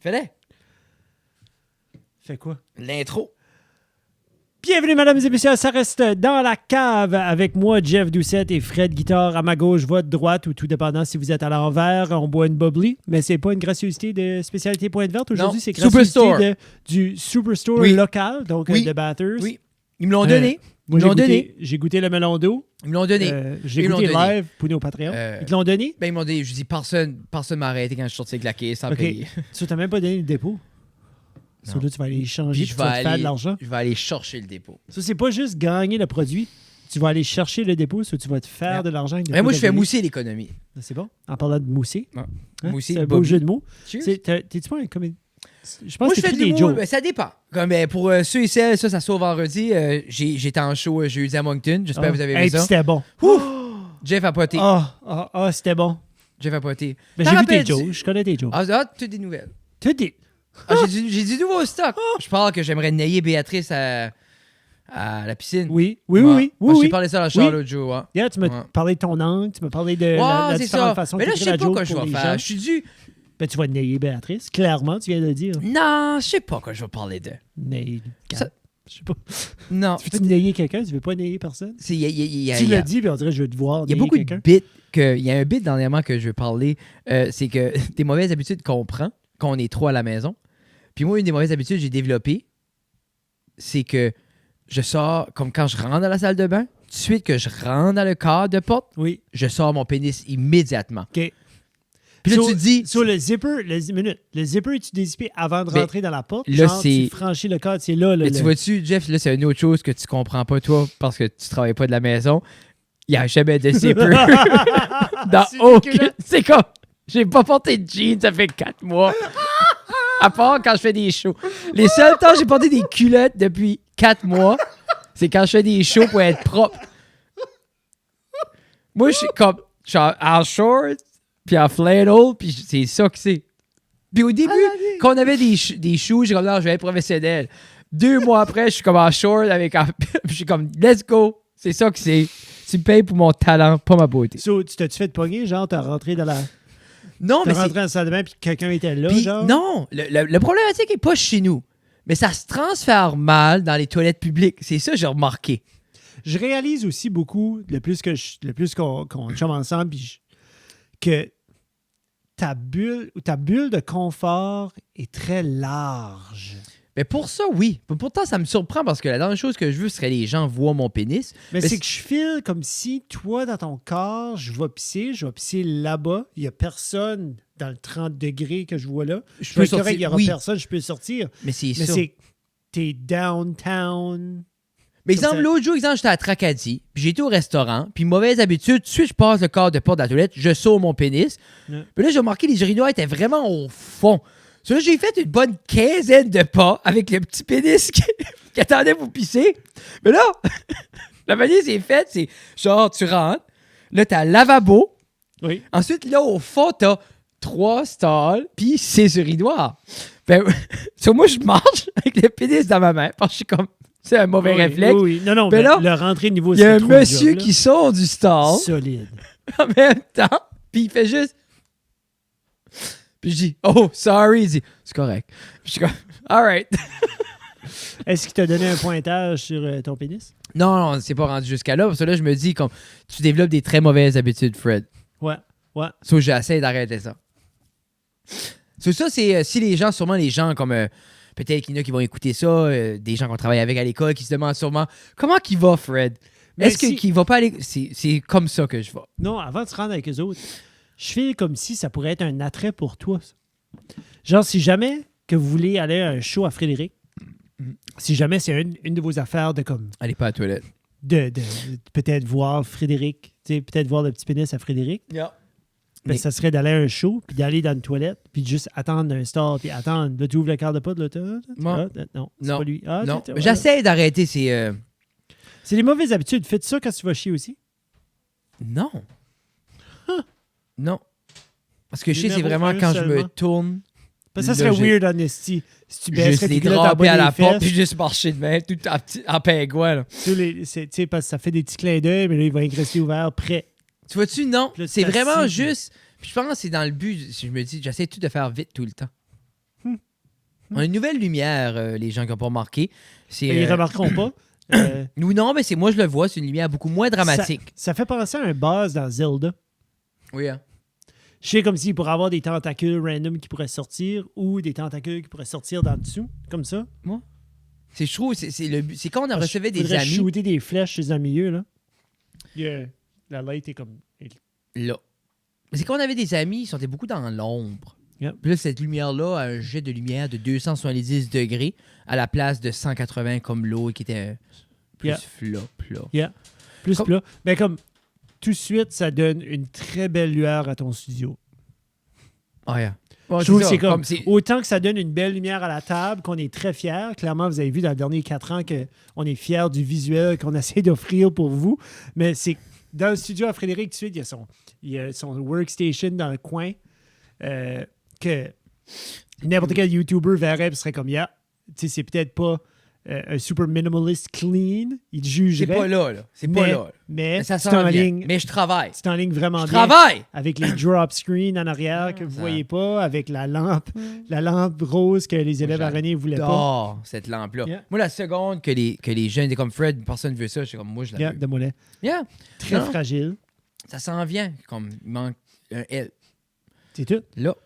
Fais-le. Fais quoi? L'intro. Bienvenue, mesdames et messieurs, ça reste dans la cave avec moi, Jeff Doucette et Fred Guitare à ma gauche, votre droite, ou tout dépendant si vous êtes à l'envers, on boit une bubbly, mais c'est pas une graciosité de spécialité Pointe Verte. Aujourd'hui, c'est graciosité du Superstore local, donc de Bathurst. Oui, ils me l'ont donné. Moi, j'ai goûté le melon d'eau. Ils me l'ont donné. J'ai goûté live pour nos Patreons. Ils te l'ont donné? Ben, ils m'ont dit, je dis, personne m'a arrêté quand je suis sorti avec la caisse sans payer. Tu t'as même pas donné le dépôt? Ça, là, tu vas aller changer, tu vas te faire de l'argent. Je vais aller chercher le dépôt. Ça, c'est pas juste gagner le produit. Tu vas aller chercher le dépôt, ça, tu vas te faire de l'argent. Moi, je fais mousser l'économie. C'est bon. En parlant de mousser. Mousser, c'est un beau jeu de mots. T'es-tu pas un comédien? Je pense moi, que je fais des jokes. Ben, ça dépend. Comme, pour ceux et celles, ça sort vendredi. J'étais en show jeudi à Moncton. J'espère que vous avez vu ça. C'était bon. Jeff a poté. C'était bon. Jeff a poté. Ben, j'ai vu tes jokes. Je connais tes jokes. Toutes des nouvelles. J'ai du nouveau stock. Je parle que j'aimerais nailler Béatrice à la piscine. Oui. Je t'ai parlé ça dans le char l'autre jour. Yeah, tu m'as parlé de ton angle, tu m'as parlé de la différente façon de faire. Mais là, je sais pas quoi je vais faire. Je suis dû... Ben, tu vas nailler Béatrice, clairement, tu viens de le dire. Non, je sais pas quoi je vais parler de. Nailler. Je sais pas. Non. Tu veux nailler quelqu'un, tu veux pas nailler personne? Tu l'as dit, puis on dirait que je veux te voir. Il y a beaucoup de bits. Il y a un bit dernièrement que je veux parler. C'est que des mauvaises habitudes qu'on prend quand on est trop à la maison. Puis moi, une des mauvaises habitudes que j'ai développées, c'est que je sors, comme quand je rentre dans la salle de bain, tout de suite que je rentre dans le cadre de porte, je sors mon pénis immédiatement. OK. Puis là, tu te dis... Sur le zipper, le zipper, tu dézippes avant de rentrer dans la porte. Là, tu franchis le cadre, c'est là. Mais tu vois-tu, Jeff, là, c'est une autre chose que tu comprends pas, toi, parce que tu travailles pas de la maison. Il n'y a jamais de zipper. Dans aucun... C'est comme... J'ai pas porté de jeans, ça fait 4 mois. À part quand je fais des shows. Les seuls temps que j'ai porté des culottes depuis 4 mois, c'est quand je fais des shows pour être propre. Moi, je suis en short, puis en flannel, puis c'est ça que c'est. Puis au début, quand on avait des shows, j'ai comme, non, je vais être professionnel. 2 mois après, je suis comme en short, je suis comme, let's go. C'est ça que c'est. Tu me payes pour mon talent, pas ma beauté. So, tu t'es-tu fait pogner, genre, t'as rentré dans la... Non, mais rentré dans la salle de bain puis quelqu'un était là, puis, genre? Non, le problématique n'est pas chez nous. Mais ça se transfère mal dans les toilettes publiques. C'est ça que j'ai remarqué. Je réalise aussi beaucoup, le plus qu'on chum ensemble, que ta bulle de confort est très large. Mais pour ça, oui. Pourtant, ça me surprend parce que la dernière chose que je veux serait que les gens voient mon pénis. Mais c'est que je file comme si, toi, dans ton corps, je vais pisser là-bas. Il n'y a personne dans le 30 degrés que je vois là. Je peux sortir. Il n'y aura personne, je peux sortir. Mais c'est ça. T'es downtown. Mais exemple, l'autre jour, j'étais à Tracadie, puis j'étais au restaurant, puis mauvaise habitude, tout de suite, je passe le corps de porte de la toilette, je saute mon pénis. Puis là, j'ai remarqué que les urinoirs étaient vraiment au fond. So là, j'ai fait une bonne 15aine de pas avec le petit pénis qui attendait pour pisser. Mais là, la manière c'est faite, c'est genre, tu rentres, là, t'as le lavabo. Oui. Ensuite, là, au fond, t'as 3 stalls, puis 6 urinoirs. Ben, sur moi, je marche avec le pénis dans ma main, parce que je suis comme, c'est un mauvais réflexe. Oui. Non, mais là, le rentrée niveau, il y a un monsieur qui sort du stall. Solide. En même temps, puis il fait juste... Puis je dis, oh, sorry. Il dit, c'est correct. Puis je suis comme, all right. Est-ce qu'il t'a donné un pointage sur ton pénis? Non, c'est pas rendu jusqu'à là. Parce que là, je me dis, comme, tu développes des très mauvaises habitudes, Fred. Ouais. So, j'essaie d'arrêter ça. So, ça, c'est si les gens, sûrement les gens comme, peut-être qu'il y en a qui vont écouter ça, des gens qu'on travaille avec à l'école qui se demandent sûrement, comment qu'il va, Fred? Est-ce qu'il va pas aller... C'est comme ça que je vais. Non, avant de se rendre avec eux autres, je fais comme si ça pourrait être un attrait pour toi. Ça. Genre, si jamais que vous voulez aller à un show à Frédéric, si jamais c'est une de vos affaires de comme... Allez pas à la toilette. De peut-être voir Frédéric, peut-être voir le petit pénis à Frédéric. Yeah. Mais ça serait d'aller à un show, puis d'aller dans une toilette, puis juste attendre un store, puis attendre. Là, tu ouvres le quart de pot, là, non, c'est pas lui. Non, j'essaie d'arrêter ces... C'est les mauvaises habitudes. Fais-tu ça quand tu vas chier aussi? Non. Non. Parce que chier, c'est vraiment quand je me tourne. Parce que ça serait weird, honesty. Si tu baisserais juste les draper à la porte, puis juste marcher de main, tout en pingouin. Là. Tu sais, parce que ça fait des petits clins d'œil, mais là, il va être resté ouvert, prêt. Tu vois-tu? Non. C'est vraiment juste... Puis je pense que c'est dans le but, si je me dis, j'essaie tout de faire vite tout le temps. On a une nouvelle lumière, les gens qui n'ont pas remarqué. Ils ne remarqueront pas. Nous, non, mais c'est moi, je le vois. C'est une lumière beaucoup moins dramatique. Ça fait penser à un boss dans Zelda. Oui, hein. Je sais comme s'il pourrait avoir des tentacules random qui pourraient sortir ou des tentacules qui pourraient sortir d'en dessous, comme ça. Moi? Je trouve, c'est quand on recevait des amis. Shooter des flèches chez un milieu, là. La light est comme... Là. C'est quand on avait des amis, ils sont beaucoup dans l'ombre. Yep. Puis là, cette lumière-là a un jet de lumière de 270 degrés à la place de 180 comme l'eau qui était plus plat. Yeah. Plus plat. Mais comme, tout de suite, ça donne une très belle lueur à ton studio. Oh, yeah. Bon, je trouve que c'est comme autant que ça donne une belle lumière à la table, qu'on est très fiers. Clairement, vous avez vu dans les derniers 4 ans qu'on est fiers du visuel qu'on essaie d'offrir pour vous. Mais c'est dans le studio à Frédéric, tout de suite, il y a son workstation dans le coin que n'importe quel YouTuber verrait et serait comme, tu sais, c'est peut-être pas un super minimalist clean. Il jugerait. C'est pas là. C'est pas là. Mais ça c'est en ligne. Mais je travaille. C'est en ligne vraiment bien. Je travaille! Avec les drop screens en arrière que vous voyez pas, avec la lampe rose que les élèves à René voulaient pas. Cette lampe-là. Yeah. Moi, la seconde que les jeunes étaient comme Fred, personne ne veut ça, je suis comme, moi, je la veux. De mollet. Yeah. Très fragile. Ça s'en vient, comme il manque un L. C'est tout. Là,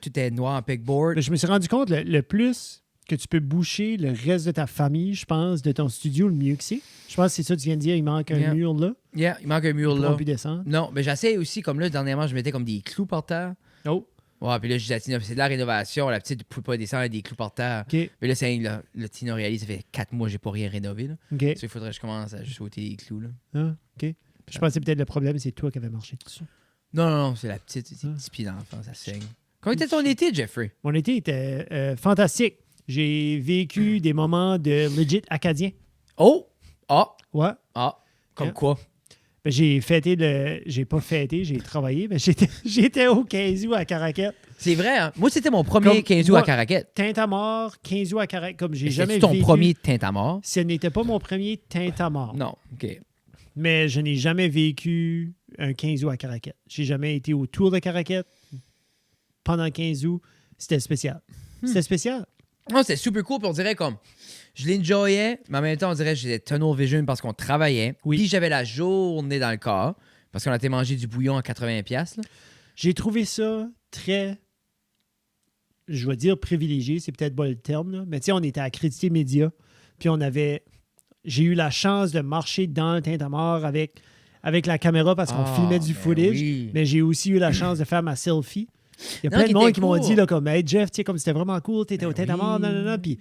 tout est noir en pegboard. Mais je me suis rendu compte, le plus que tu peux boucher le reste de ta famille, je pense, de ton studio, le mieux que c'est. Je pense que c'est ça que tu viens de dire, il manque un mur là. Yeah, il manque un mur là. Plus descendre. Non, mais j'essaie aussi, comme là, dernièrement, je mettais comme des clous par terre. Oh. Ouais, puis là, je disais à Tina, c'est de la rénovation, la petite ne pouvait pas descendre avec des clous par terre. OK. Mais là, le Tina réalise, ça fait 4 mois que j'ai pas rien rénové. Là. OK. Ça, il faudrait que je commence à juste ôter les clous. Là. Ah, OK. Je pensais peut-être le problème, c'est toi qui avais marché dessus. Non, c'est la petite, c'est des petits pieds d'enfant, ça saigne. Comment était ton été, Jeffrey? Mon été était fantastique. J'ai vécu des moments de legit acadien. Oh! Ah! Ouais. Ah! Comme quoi? Ben, j'ai pas fêté, j'ai travaillé, mais j'étais au 15 août à Caraquette. C'est vrai, hein? Moi, c'était mon premier 15 août à Caraquette. Tintamarre, 15 août à Caraquette, comme j'ai jamais vécu. C'était ton premier Tintamarre? Ce n'était pas mon premier Tintamarre. Non, OK. Mais je n'ai jamais vécu un 15 août à Caraquette. J'ai jamais été autour de Caraquette. Pendant le 15 août, c'était spécial. C'était spécial. Non, c'était super cool, puis on dirait comme... Je l'enjoyais, mais en même temps, on dirait que j'étais tunnel vision parce qu'on travaillait. Oui. Puis j'avais la journée dans le corps, parce qu'on a été manger du bouillon à 80$. Là. J'ai trouvé ça très... Je vais dire privilégié, c'est peut-être pas le terme, là. Mais tu sais, on était accrédité média, puis j'ai eu la chance de marcher dans le Tintamarre avec la caméra parce qu'on filmait du footage, mais j'ai aussi eu la chance de faire ma selfie. Il y a plein de monde qui m'ont dit, là, comme, hey Jeff, tu sais, comme c'était vraiment cool, t'étais au Tintamarre, non. Puis,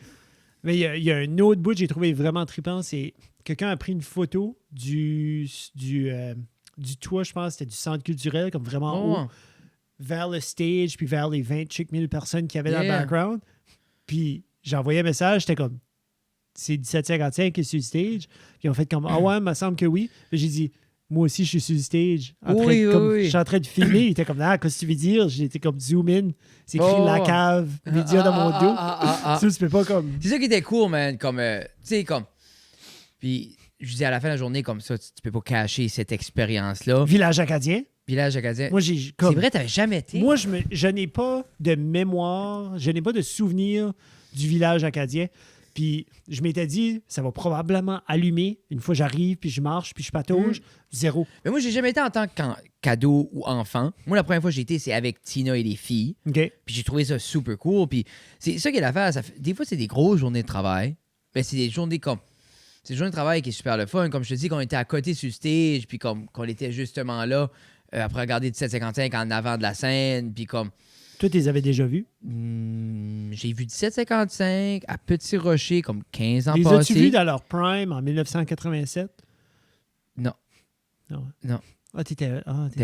mais il y a un autre bout que j'ai trouvé vraiment trippant, c'est quelqu'un a pris une photo du toit, je pense, c'était du centre culturel, comme vraiment haut, vers le stage, puis vers les 20 000 personnes qu'il y avait dans le background. Puis, j'ai envoyé un message, j'étais comme, c'est 1755 qui est sur le stage. Puis, ils ont fait comme, il me semble que oui. Puis, j'ai dit, moi aussi, je suis sur le stage. Je suis en train de filmer. Il était comme, qu'est-ce que tu veux dire? J'étais comme zoom in. C'est écrit la cave, média dans mon dos. Ça, tu peux pas comme. C'est ça qui était cool, man. Comme, tu sais, comme. Puis, je dis à la fin de la journée, comme ça, tu peux pas cacher cette expérience-là. Village acadien. Moi, comme, c'est vrai, t'avais jamais été. Moi, je n'ai pas de mémoire, je n'ai pas de souvenir du village acadien. Puis je m'étais dit, ça va probablement allumer une fois j'arrive, puis je marche, puis je patauge. Zéro. Mais moi, j'ai jamais été en tant que cadeau ou enfant. Moi, la première fois que j'ai été, c'est avec Tina et les filles. OK. Puis j'ai trouvé ça super cool. Puis c'est ça qui est l'affaire. Des fois, c'est des grosses journées de travail. Mais c'est des journées comme... C'est des journées de travail qui est super le fun. Comme je te dis, qu'on était à côté sur le stage, puis comme qu'on était justement là, après regarder 1755 en avant de la scène, puis comme... Toi, tu les avais déjà vus? J'ai vu 1755 à Petit Rocher comme 15 ans passés. Les as-tu vus dans leur prime en 1987? Non. Non. Ah, t'étais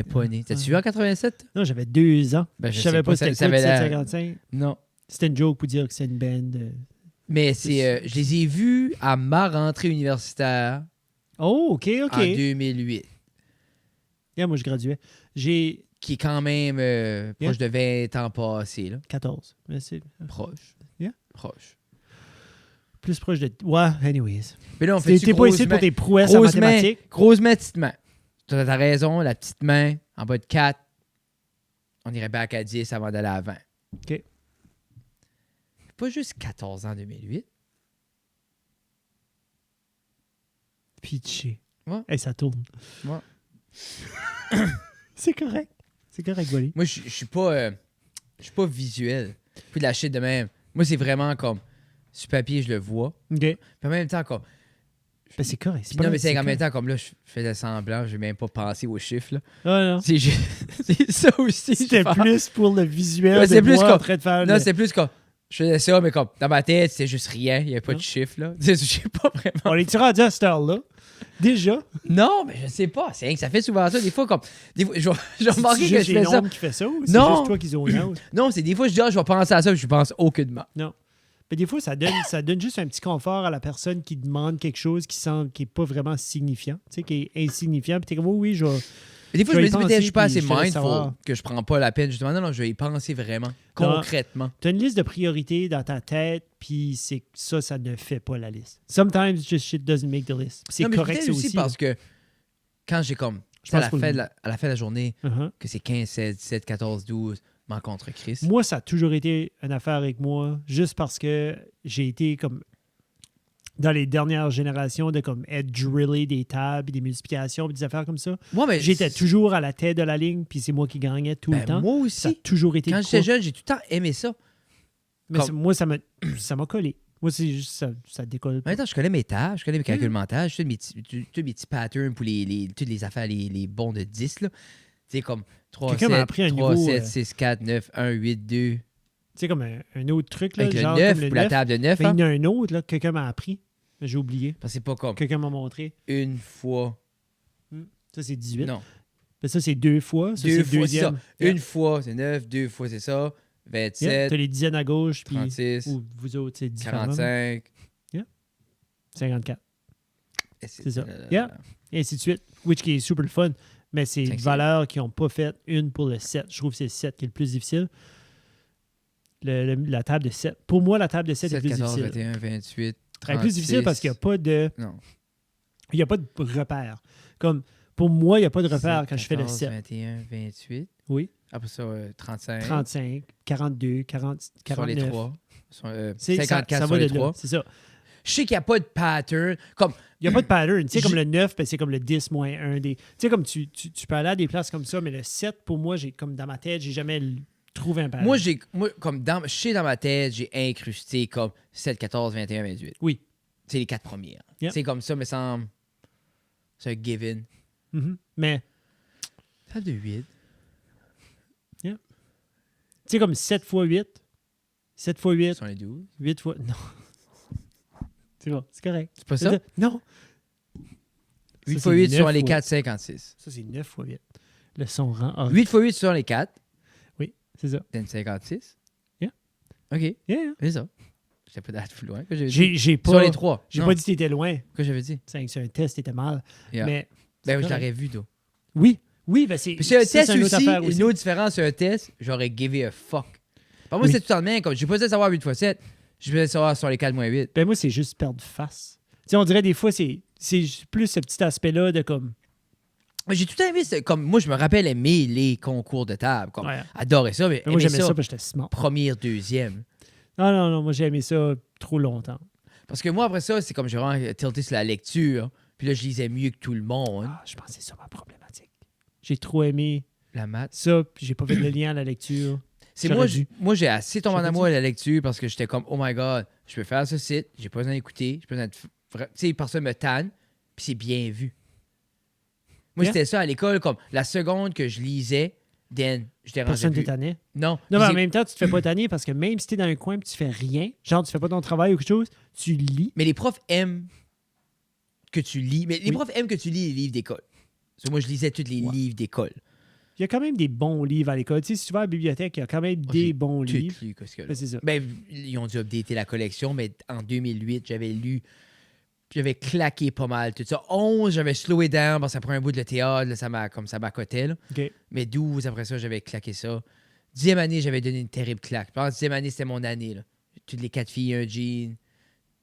pas né. T'as-tu vu en 87? Non, j'avais 2 ans. Ben, je savais pas c'était quoi 1755. Non. C'était une joke pour dire que c'est une band. Mais je les ai vus à ma rentrée universitaire. Oh, OK. En 2008. Yeah, moi, je graduais. Qui est quand même proche de 20 ans passés. Là. 14. Mais c'est... Proche. Yeah. Proche. Plus proche de... Ouais, anyways. Mais là, on fait t'es pas ici pour tes prouesses en mathématiques. Grosse main, petite main. T'as raison, la petite main, en bas de 4, on irait back à 10 avant d'aller à 20. OK. pas juste 14 ans en 2008. Pitché. Ouais. Et ça tourne. Ouais. C'est correct. C'est correct, Wally. Moi, je suis pas visuel. Puis de la shit de même. Moi, c'est vraiment comme sur papier, je le vois. OK. Puis en même temps, comme. Ben, c'est correct. Puis non, mais c'est en même temps, comme là, je faisais semblant, j'ai même pas pensé aux chiffres. Là. Ah, non. C'est ça aussi. C'était plus pour le visuel. Ouais, c'est plus moi comme. en train de faire Non, c'est plus comme. Je faisais ça, mais comme dans ma tête, c'était juste rien. Il n'y avait pas Non. de chiffres, là. Je sais pas vraiment. On est-tu rendu à cette heure-là? Déjà? Non, mais je sais pas. C'est rien que ça fait souvent ça. Des fois, comme. Des fois, je vais remarquer que juste je fais ça. qui fait ça ou c'est Non. juste toi qui zone out? Non, c'est des fois, je dis, je vais penser à ça, puis je pense aucunement. Non. Mais des fois, ça donne juste un petit confort à la personne qui demande quelque chose qui n'est pas vraiment signifiant, tu sais, qui est insignifiant. Puis t'es comme, oui, je vais... Mais des fois, Je je vais me dis y peut-être que je suis pas penser, assez puis je te laisse mindful, savoir. que je prends pas la peine, justement. Non, je vais y penser vraiment, concrètement. Tu as une liste de priorités dans ta tête, puis ça ne fait pas la liste. Sometimes, just shit doesn't make the list. Puis c'est Non, mais correct, peut-être ça aussi. parce que quand j'ai comme. Je À pense la, pour fin le- de à la fin de la journée, Uh-huh. que c'est 15, 16, 17, 14, 12, m'en contre Chris. Moi, ça a toujours été une affaire avec moi, juste parce que j'ai été comme dans les dernières générations de comme être drillé des tables, des multiplications, puis des affaires comme ça. Moi, mais J'étais toujours à la tête de la ligne, puis c'est moi qui gagnais tout le ben, temps. moi Ça a aussi. toujours été Quand de j'étais quoi. jeune, j'ai tout le temps aimé ça. Mais comme- moi, ça m'a collé. Moi, c'est juste ça décolle En pas. même temps, je connais mes tables, je connais mes calculs mentaux, tous mes petits patterns pour toutes les affaires, les bons de 10. Là. Tu sais, comme 3, Quelqu'un m'a 7, appris un 3, niveau, 7, 6, 4, 9, 1, 8, 2. Tu sais, comme un autre truc, là, Avec le genre 9 comme le pour la 9. table de 9. Mais Hein? il y en a un autre, là, que quelqu'un m'a appris. Mais j'ai oublié. Parce que c'est pas comme Quelqu'un m'a montré. une fois. Ça, c'est 18. Non. Ben, ça, c'est 2 fois. Ça, Deux c'est le fois, c'est ça. deuxième. Une fois, c'est 9. Deux fois, c'est ça. 27, Yeah. T'as les dizaines à gauche, puis 36, ou vous autres, c'est différent. 45. 54. Et C'est ça. Yeah. Et ainsi de suite. Which qui est super le fun. Mais c'est Cinq, une valeur qui n'ont pas fait une pour le 7. Je trouve que c'est le 7 qui est le plus difficile. La table de 7. Pour moi, la table de 7 est 7, plus 14, difficile. 21, 28. Elle est plus difficile 36. parce qu'il n'y a pas de. Non. Il n'y a pas de repère. Comme pour moi, il n'y a pas de repère 7, quand je fais le 14, 7. 21, 28. Oui. Après ça, 35. 35, 42, 40, Sur 49. les 3. C'est- 54 ça sur va les de là. 3. C'est ça. Je sais qu'il n'y a pas de pattern. Comme, Il n'y a pas de pattern. Tu sais, comme J'ai- le 9, ben, c'est comme le 10 moins 1. Tu sais, comme tu peux aller à des places comme ça, mais le 7, pour moi, comme dans ma tête, j'ai jamais trouvé un pattern. moi, comme je sais dans ma tête, j'ai incrusté comme 7, 14, 21, 28. Oui. C'est les 4 premières. Yep. C'est comme ça, me semble. C'est un given. Mhm. Mais, Table de 8. tu sais, comme 7 fois 8. 7 fois 8. Sur les 12. 8 fois. Non. C'est bon, c'est correct. C'est pas ça? Non. 8 Ça, fois c'est 8 sur 9 les fois- 4, 56. Ça, c'est 9 fois 8. Le son rend horrible. 8 fois 8 sur les 4, Oui, c'est ça. c'est 56. Yeah. OK, Yeah. c'est ça. J'étais pas d'être plus loin que j'avais dit. J'ai pas. Sur les 3. J'ai pas dit que t'étais loin. que j'avais dit. C'est un test, t'étais mal. Yeah. Mais. Ben, c'est je correct. l'aurais vu, toi. Oui. Oui, ben c'est. Puis c'est un ça, test une autre aussi, affaire une autre différence sur un test, j'aurais givé a fuck. Pour moi, Oui. c'est tout le temps le même. Comme j'ai pas besoin de savoir 8 fois 7, je vais savoir sur les 4 moins 8. Ben moi, c'est juste perdre face. Tu sais, on dirait des fois, c'est plus ce petit aspect-là de comme. Mais j'ai tout le temps aimé, comme moi, je me rappelle aimer les concours de table. Comme, Ouais. adorer ça, mais Ben, moi, aimer j'aimais ça ça, parce que j'étais smart. première, deuxième. Non, moi, j'ai aimé ça trop longtemps. Parce que moi, après ça, c'est comme j'ai vraiment tilté sur la lecture. Puis là, je lisais mieux que tout le monde. Ah, je pense que c'est ça ma problématique. J'ai trop aimé La maths. ça, puis j'ai pas fait le lien à la lecture. C'est J'aurais moi, dû. moi, j'ai assez tombé en J'aurais amour à la lecture parce que j'étais comme, oh my god, je peux faire ce site, j'ai pas besoin d'écouter, j'ai pas besoin de. Tu sais, personne me tanne, puis c'est bien vu. Moi, Yeah. c'était ça à l'école, comme la seconde que je lisais, then, je dérangeais Personne plus. t'est tanné. Non. Non, mais en c'est- même temps, tu te fais pas tanner parce que même si t'es dans un coin et tu fais rien, genre tu fais pas ton travail ou quelque chose, tu lis. Mais les profs aiment que tu lis. Mais les Oui. profs aiment que tu lis les livres d'école. Parce que moi, je lisais tous les Ouais. livres d'école. Il y a quand même des bons livres à l'école. Tu sais, si tu vas à la bibliothèque, il y a quand même Moi, des j'ai bons Tout livres. lu, qu'est-ce que là. Ben, c'est ça. Ben, ils ont dû updater la collection, mais en 2008, j'avais lu. Puis j'avais claqué pas mal tout ça. 11, j'avais slowé down parce que ça prend un bout de le théâtre, là, ça m'accotait. Là. OK. Mais 12, après ça, j'avais claqué ça. 10e année, j'avais donné une terrible claque. Puis en 10e année, c'était mon année. Là. Toutes les 4 filles, un jean.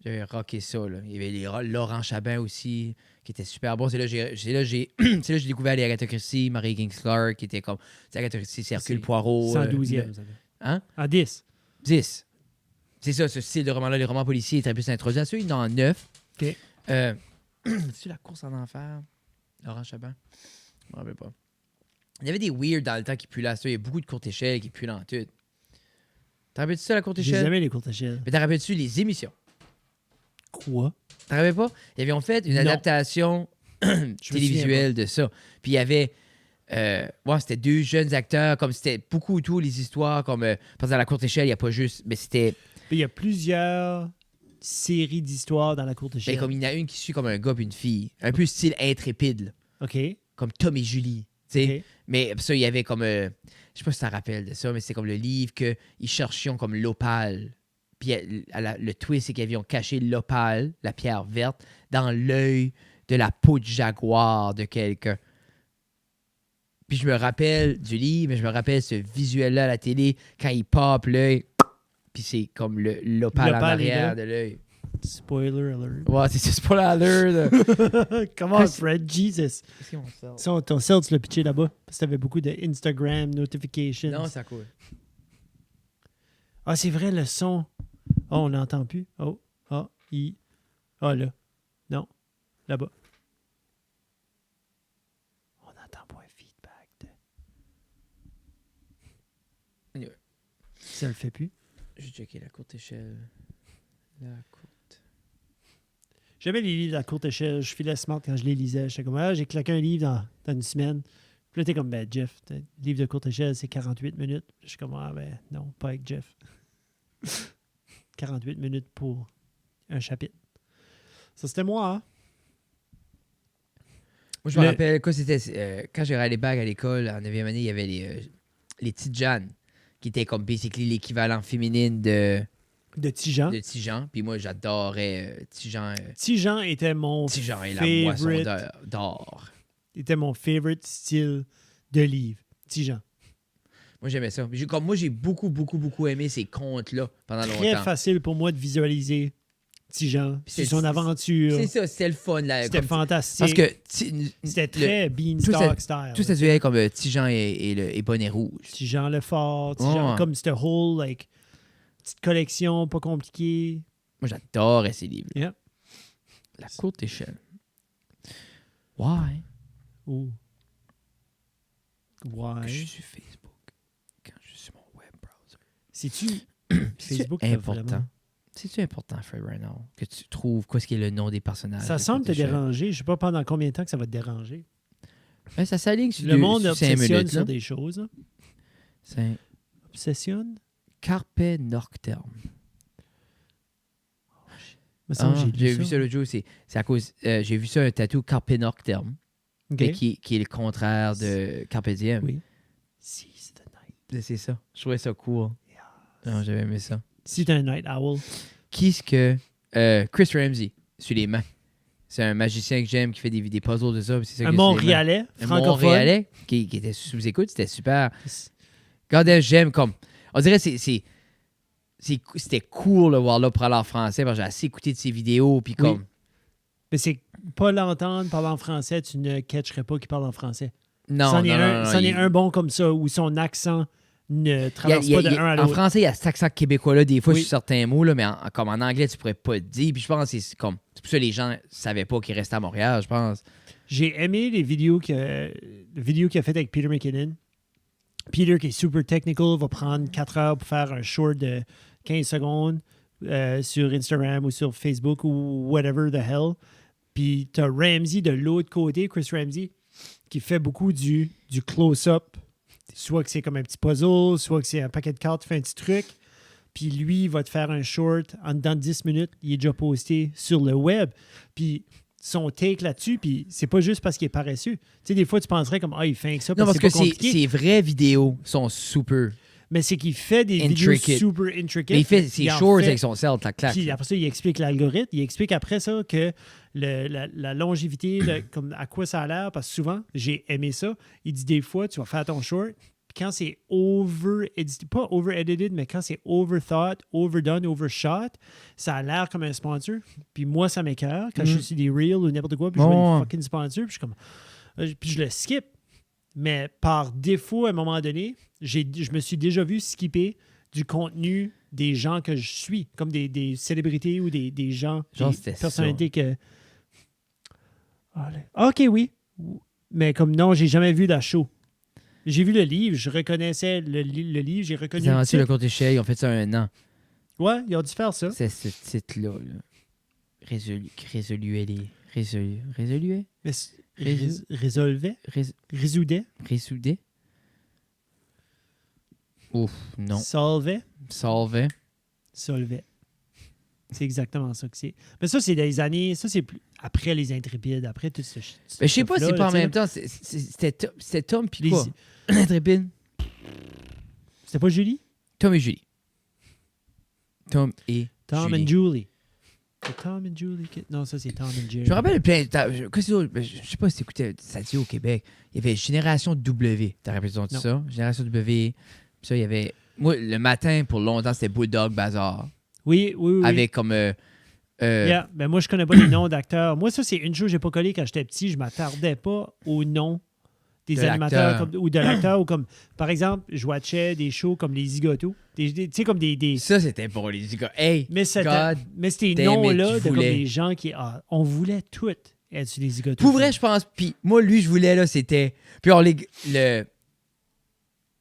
J'avais rocké ça. Là. Il y avait Laurent Chabin aussi, qui était super bon. C'est là que j'ai découvert les Agatha Christie, Marie Kings-Clark, qui était comme. C'est Agatha Christie, c'est Hercule C'est Poirot. 112e, vous savez. Hein? En 10. 10. C'est ça, ce style de roman-là. Les romans policiers est très plus introduit à ça. Il y en a 9. OK. C'est-tu La course en enfer? Laurent Chabin? Je me rappelle pas. Il y avait des weird dans le temps qui puent là. Il y a beaucoup de courtes échelles qui puent dans tout. T'en rappelles-tu ça, la courte J'ai échelle? jamais les courtes échelles. Mais t'en rappelles-tu les émissions? Quoi? T'en rappelles pas? Ils avaient fait une Non. adaptation télévisuelle de ça. Puis il y avait... c'était 2 jeunes acteurs, comme c'était beaucoup tout, les histoires, comme... parce que dans la courte échelle, il n'y a pas juste... Mais c'était... Il y a plusieurs séries d'histoires dans la courte échelle. Ben, comme il y en a une qui suit comme un gars et une fille. Un peu style intrépide, là. OK. Comme Tom et Julie. Tu sais. OK. Mais ça, il y avait comme... je sais pas si ça te rappelle de ça, mais c'est comme le livre qu'ils cherchaient comme l'opale. Puis le twist, c'est qu'ils avaient caché l'opale, la pierre verte, dans l'œil de la peau de jaguar de quelqu'un. Puis je me rappelle du livre, mais je me rappelle ce visuel-là à la télé, quand il pop l'œil, puis c'est comme l'opale en arrière de l'œil. Spoiler alert. Ouais, c'est spoiler alert. Come on, Fred, Jesus. Qu'est-ce qu'on sort? Ça, ton cell, tu l'as pitché là-bas. Parce que t'avais beaucoup de Instagram notifications. Non, ça coule. Ah, c'est vrai, le son. Oh, on l'entend plus. Oh, ah, ah, là. Non, là-bas. On n'entend pas un feedback. Anyway. Ça le fait plus. J'ai checké la courte échelle. La courte. J'aimais les livres à courte échelle. Je filais smart quand je les lisais. J'étais comme, j'ai claqué un livre dans une semaine. Puis là, t'es comme, Jeff, le livre de courte échelle, c'est 48 minutes. Je suis comme, non, pas avec Jeff. 48 minutes pour un chapitre. Ça, c'était moi, hein? Moi, je me rappelle, quand j'ai regardé les bagues à l'école, en 9e année, il y avait les petites Jeanne, qui étaient comme basically l'équivalent féminine de Tijan. Puis moi, j'adorais Tijan. Tijan était mon Tijan et la favorite. moisson d'or. Était mon favorite style de livre. Tijan. Moi, j'aimais ça. Moi, j'ai beaucoup, beaucoup, beaucoup aimé ces contes-là pendant Très longtemps. facile pour moi de visualiser Tijan. C'est son aventure. C'est ça, c'était le fun. C'était fantastique. Parce que c'était très Beanstalk style. Tout ça se voyait comme Tijan et Bonnet Rouge. Tijan le Fort. Tijan, comme cette whole, petite collection, pas compliquée. Moi, j'adorais ces livres. Yeah. La courte échelle. Why? Oh. Why? Que je suis sur Facebook. Quand je suis sur mon web browser. C'est-tu Facebook important? C'est-tu important, Fred Reynolds, que tu trouves quoi ce qui est le nom des personnages? Ça semble te déranger. Je ne sais pas pendant combien de temps que ça va te déranger. Ben, ça s'aligne sur le monde sur 5 obsessionne minutes, sur des choses. Obsessionne? Carpe Noctem. J'ai vu ça l'autre jour. C'est à cause... j'ai vu ça, un tatou Carpe Noctem. Okay. Qui est le contraire de Carpe Diem. Oui. Seize the night. C'est ça. Je trouvais ça cool. Non, j'avais aimé ça. Si t'es un night owl. Qui est-ce que... Chris Ramsey, sur les mains. C'est un magicien que j'aime qui fait des puzzles de ça. C'est ça un Montréalais, francophone. Un Montréalais qui était sous écoute. C'était super. Regardez, j'aime comme... On dirait que c'était cool de voir là pour parler en français parce que j'ai assez écouté de ses vidéos. Puis comme... Oui. Mais c'est pas l'entendre parler en français, tu ne catcherais pas qu'il parle en français. Non, c'en est un bon comme ça, où son accent ne traverse pas de un à l'autre. En français, il y a cet accent québécois-là, des fois, sur certains mots, là, mais comme en anglais, tu pourrais pas te dire. Puis je pense que c'est pour ça que les gens savaient pas qu'il restait à Montréal, je pense. J'ai aimé les vidéos qu'il a faites avec Peter McKinnon. Peter, qui est super technical, va prendre 4 heures pour faire un short de 15 secondes sur Instagram ou sur Facebook ou whatever the hell. Puis t'as Ramsey de l'autre côté, Chris Ramsey, qui fait beaucoup du close-up. Soit que c'est comme un petit puzzle, soit que c'est un paquet de cartes, fait un petit truc. Puis lui, il va te faire un short en dedans de 10 minutes. Il est déjà posté sur le web. Puis son take là-dessus, puis c'est pas juste parce qu'il est paresseux. Tu sais, des fois, tu penserais comme, il fait que ça parce que c'est pas compliqué. Ses vraies vidéos sont super... Mais c'est qu'il fait des vidéos super intricate. Mais il fait ses shorts avec son cell, ta claque. Puis après ça, il explique l'algorithme. Il explique après ça que la longévité, comme à quoi ça a l'air, parce que souvent, j'ai aimé ça. Il dit des fois, tu vas faire ton short, puis quand c'est pas over-edited, mais quand c'est overthought, overdone, overshot, ça a l'air comme un sponsor. Puis moi, ça m'écoeure quand je suis des reels ou n'importe quoi, puis je vois des fucking sponsors, puis je suis comme... Puis je le skip. Mais par défaut, à un moment donné, je me suis déjà vu skipper du contenu des gens que je suis, comme des célébrités ou des gens, Genre, des c'était personnalités que... OK, oui. Mais comme non, j'ai jamais vu la show. J'ai vu le livre, je reconnaissais le livre, j'ai reconnu Ils ont le lancé le titre. compte échec, ils ont fait ça un an. Ouais, ils ont dû faire ça. C'est ce titre-là. Résolué? Mais Résoudait? résoudait, Ouf, non. solvait. C'est exactement ça que c'est. Mais ça, c'est des années, ça, c'est plus après les Intrépides, après tout ce Mais je sais pas si c'est pas en même temps. C'était Tom pis quoi? Intrépide. C'était pas Julie? Tom et Julie. Tom et Tom Julie. and Julie. C'est Tom and Julie. Non, ça, c'est Tom and Jerry. Je me rappelle plein. Je sais pas si t'écoutais ça dit au Québec. Il y avait Génération W. T'as rappelé de Non. ça? Génération W. Puis ça, il y avait. Moi, le matin, pour longtemps, c'était Bulldog Bazar. Oui. Avec comme. Yeah. Ben moi, je connais pas les noms d'acteurs. Moi, ça, c'est une chose que j'ai pas collé quand j'étais petit. Je m'attardais pas aux noms des De animateurs l'acteur. ou de l'acteur. Ou comme, par exemple, je watchais des shows comme Les Zigotos. Tu sais, comme des... Ça, c'était pour les gars. Hey, Mais ces God noms-là, it, de comme voulais. les gens qui... on voulait tout être sur Les Zigotos. Pour vrai, je pense. Puis moi, lui, je voulais, là, c'était. Puis on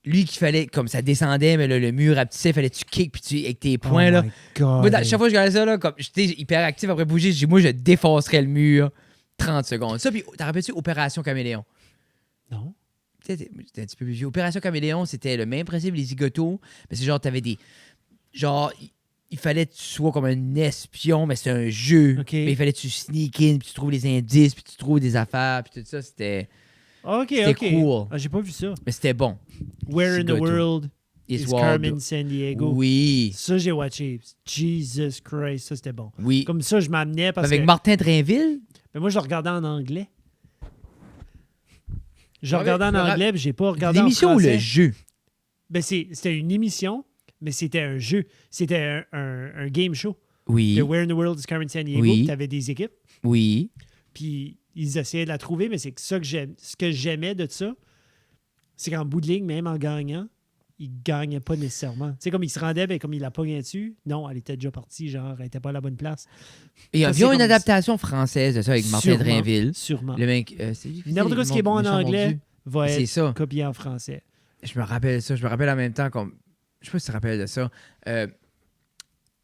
lui qui fallait, comme ça descendait, mais là, le mur rapetissait, fallait que tu kick, puis tu, avec tes poings, là. Oh my God. Moi, chaque fois que je regardais ça, là, comme j'étais hyper actif après bouger, je dis, moi, je défoncerais le mur 30 secondes. Ça, puis t'as rappelé-tu Opération Caméléon? Non? C'était un petit peu plus vieux. Opération Caméléon, c'était le même principe, les zigotos, mais c'est genre, t'avais des. Genre, il fallait que tu sois comme un espion, mais c'était un jeu. OK. Mais il fallait que tu sneak in, puis tu trouves les indices, puis tu trouves des affaires, puis tout ça, c'était. OK. C'était cool. Ah, j'ai pas vu ça. Mais c'était bon. Where in the Zigoto. world is Waldo. Carmen San Diego? Oui. Ça, j'ai watché. Jesus Christ, ça, c'était bon. Oui. Comme ça, je m'amenais parce Avec que... Martin Drainville. Mais moi, je le regardais en anglais. Je Ouais, regardais en je me anglais, puis j'ai pas regardé en L'émission ou français. le jeu? Ben, c'était une émission, mais c'était un jeu. C'était un game show. Oui. De Where in the World is Carmen San Diego. Oui. Tu avais des équipes, Oui. puis ils essayaient de la trouver, mais c'est ça que ce que j'aimais de ça, c'est qu'en bout de ligne, même en gagnant, il gagnait pas nécessairement. Tu sais, comme il se rendait, ben, comme il la pognait dessus, non, elle était déjà partie, genre, elle était pas à la bonne place. Et il y Ça, a c'est une comme- adaptation française de ça avec Martin Sûrement, Drainville. Sûrement. Le mec. C'est lui qui N'importe faisait quoi ce qui est bon en Méchant anglais Mordu. va C'est être ça. copié en français. Je me rappelle ça. Je me rappelle en même temps comme. Je sais pas si tu te rappelles de ça. Tu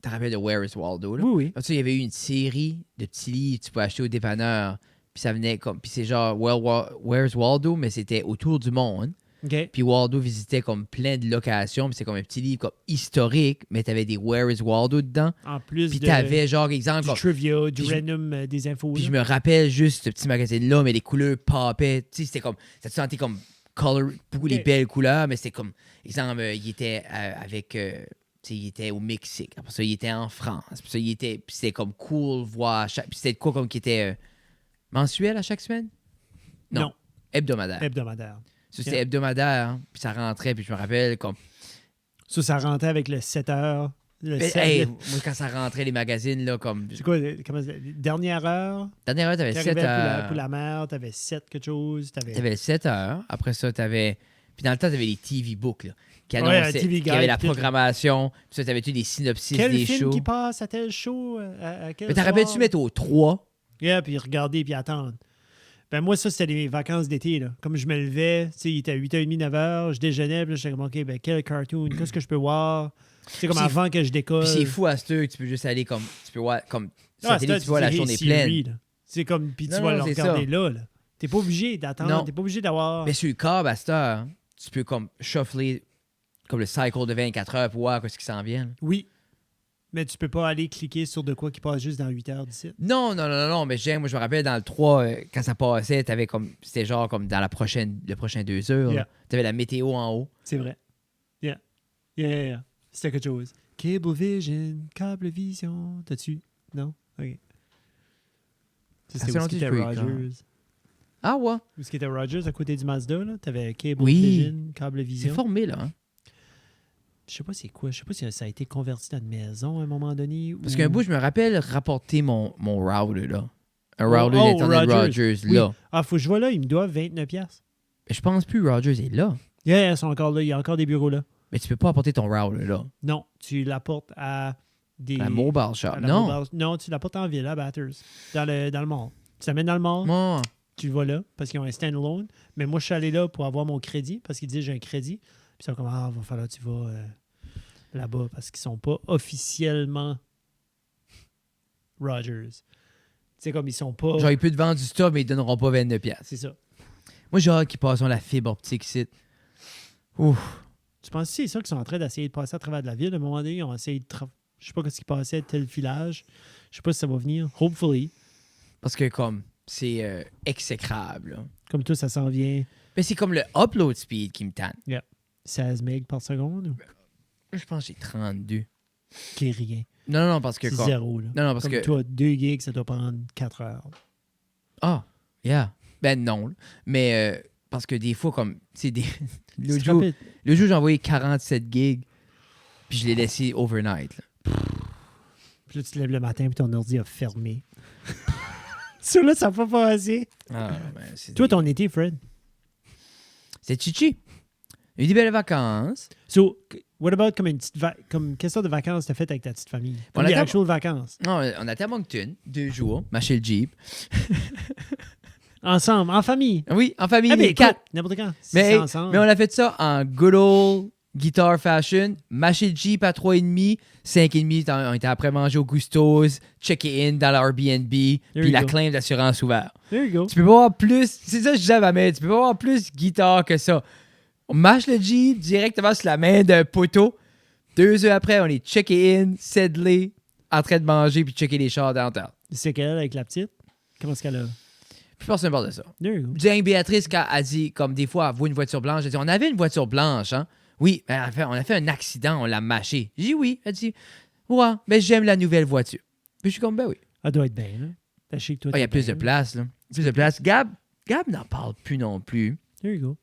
te rappelles de Where is Waldo? Là? Oui, oui. Après ça, il y avait eu une série de petits livres que tu peux acheter au dépanneur. Puis ça venait comme. Puis c'est genre Where's Waldo, mais c'était autour du monde. OK. Puis Waldo visitait comme plein de locations. Puis c'est comme un petit livre comme historique, mais t'avais des Where is Waldo dedans. En plus Puis de t'avais genre exemple. du Comme, trivia, du puis je- random, des infos. puis là. je me rappelle juste ce petit magazine-là, mais les couleurs popaient. Tu sais, c'était comme. Ça te sentait comme color, beaucoup les Ok. belles couleurs, mais c'était comme. Exemple, il était avec. Tu sais, il était au Mexique. Après ça, il était en France. Puis ça, il était. Puis c'était comme cool voir. Puis c'était quoi comme qui était mensuel à chaque semaine? Non. Hebdomadaire. Hebdomadaire. Ça, c'était hebdomadaire. Hein, puis ça rentrait. Puis je me rappelle comme. Ça rentrait avec le 7 heures. Le Mais, 7, hey, moi, quand ça rentrait, les magazines, là, comme. c'est quoi? Dernière heure? Dernière heure, t'avais T'arrivais 7 heures. pour la mer, t'avais 7 quelque chose. T'avais le 7 heures. Après ça, t'avais. Puis dans le temps, t'avais les TV books, là, qui Ouais, annonçaient. TV qui avaient Guide, la tout. programmation. Puis ça, t'avais-tu des synopsis Quel des film shows. qui passe à tel show? À quel Mais t'as rappelles-tu soir? mettre au 3? Yeah, puis regarder, puis attendre. Ben moi, ça, c'était les vacances d'été. Là. Comme je me levais, tu sais, il était à 8h30, 9h, je déjeunais, puis là, j'étais comme, OK, ben quel cartoon? Qu'est-ce que je peux voir? C'est comme C'est avant que je décolle. Puis c'est fou à cette heure que tu peux juste aller comme. Tu peux voir. Comme. Sur Ah, la télé, c'est tu vois la hey, journée Siri, pleine. là. C'est comme, puis tu Non, vas non, le c'est regarder ça. là. T'es pas obligé d'attendre, Non. t'es pas obligé d'avoir... Mais sur le câble, à cette heure, tu peux comme shuffler comme le cycle de 24 heures pour voir ce qui s'en vient. là. Oui, mais tu peux pas aller cliquer sur de quoi qui passe juste dans 8 heures d'ici. Non, mais moi, je me rappelle dans le 3, quand ça passait, t'avais comme. C'était genre comme dans le prochain 2 heures. Yeah. là. T'avais la météo en haut. C'est vrai. Yeah. C'était quelque chose. Cablevision, Cablevision. T'as-tu? Non? OK. Ça, Ça c'était fait où longtemps ce qui que était je peux y Rogers. Ah ouais. Où ce qui était Rogers à côté du Mazda, là? T'avais Cablevision, C'est Cablevision. formé, là. Hein? Je sais pas c'est quoi. Je sais pas si ça a été converti dans une maison à un moment donné. Parce ou- qu'un bout, je me rappelle rapporter mon router, là. Un Oh, router oh, d'Internet Rogers. Rogers, Oui. là. Ah, faut que je vois là, ils me doivent 29$. Mais je pense plus Rogers est là. Yeah, ils sont encore là. Il y a encore des bureaux là. Mais tu peux pas apporter ton router, là. Non, tu l'apportes à des... À mobile shop, à la non. Non, tu l'apportes en ville, à Bathurst, dans le mall. Tu l'amènes dans le mall, Moi, tu le vas là, parce qu'ils ont un stand-alone. Mais moi, je suis allé là pour avoir mon crédit, parce qu'ils disaient j'ai un crédit. Puis ils sont comme, va falloir que tu vas là-bas, parce qu'ils sont pas officiellement Rogers. C'est comme ils sont pas... genre, ils peuvent te vendre du stuff, mais ils donneront pas 29$. C'est ça. Moi, j'ai hâte qu'ils passent la fibre optique ici. Ouf. Tu penses que c'est ça qu'ils sont en train d'essayer de passer à travers de la ville? À un moment donné, ils ont essayé de... Je sais pas ce qui passait, tel filage. Je sais pas si ça va venir. Hopefully. Parce que, comme, c'est exécrable, là. Comme tout, ça s'en vient Mais c'est comme le upload speed qui me tanne. 16 MB par seconde. Je pense que j'ai 32. Qui est rien. Non, parce que... C'est comme- zéro. Là. Non, parce Comme que... toi, 2 gigs, ça doit prendre 4 heures. Ah, yeah. Ben non. Mais parce que des fois, comme... Tu sais, C'est rapide. le jour, j'ai envoyé 47 gigs, puis je l'ai laissé overnight, là. Puis là, tu te lèves le matin et ton ordi a fermé. Ça, là, ça va pas passer. Ah, ben, c'est Toi, ton été, Fred. C'est chichi. J'ai eu des belles vacances. So, what about comme une petite comme quelle sorte de vacances t'as faites avec ta petite famille? On Comme a des été- actual vacances. Non, on a été à Moncton, 2 jours, marcher le Jeep. Ensemble, en famille. Oui, en famille, Ah, ben, les quatre. écoute, n'importe quand. Si Mais, c'est hey, ensemble. mais on a fait ça en good old guitar fashion. Marcher le Jeep à 3,5, 5,5, on était après manger au Gusto's, checker in dans l'Airbnb, puis you la go. claim d'assurance ouverte. There you go. Tu peux pas avoir plus, c'est ça que je disais à ma mère, tu peux pas avoir plus guitare que ça. On marche le Jeep directement sur la main d'un poteau. 2 heures après, on est checké in, sedlé, en train de manger puis checker les chars downtown. C'est qu'elle avec la petite? Comment est-ce qu'elle a? Plus personne ne parle de ça. There you go. J'ai Béatrice, quand elle dit, comme des fois, elle voit une voiture blanche, elle dit, on avait une voiture blanche, hein? Oui, ben, on a fait un accident, on l'a mâché. J'ai dit oui. Elle dit, ouais, ben j'aime la nouvelle voiture. Puis je suis comme, ben oui. Elle doit être bien, là. Tâchez que toi, Il y a t'es plus de bien. place, là. Plus de place. Gab n'en parle plus non plus. There you go.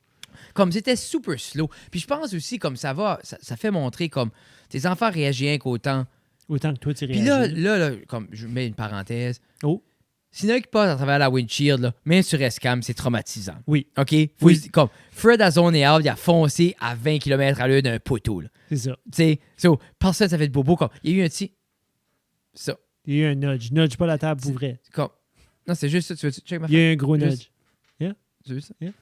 Comme c'était super slow. Puis je pense aussi, comme ça va, ça fait montrer comme tes enfants réagissent rien qu'autant. Autant que toi, tu Puis réagis. là, comme je mets une parenthèse. Oh. S'il y en a qui passe à travers la windshield, là, même sur Escam, c'est traumatisant. Oui. OK? Oui. Comme Fred a zoné out, il a foncé à 20 km à l'heure d'un poteau. Là. C'est ça. Tu sais, so, personne, ça fait de bobo. Comme, il y a eu un petit. Ça. Il y a eu un nudge. Nudge pas la table pour vrai. Comme, non, c'est juste ça. Tu veux check ma Il y a eu un gros Juste- nudge. Tu veux ça? Yeah.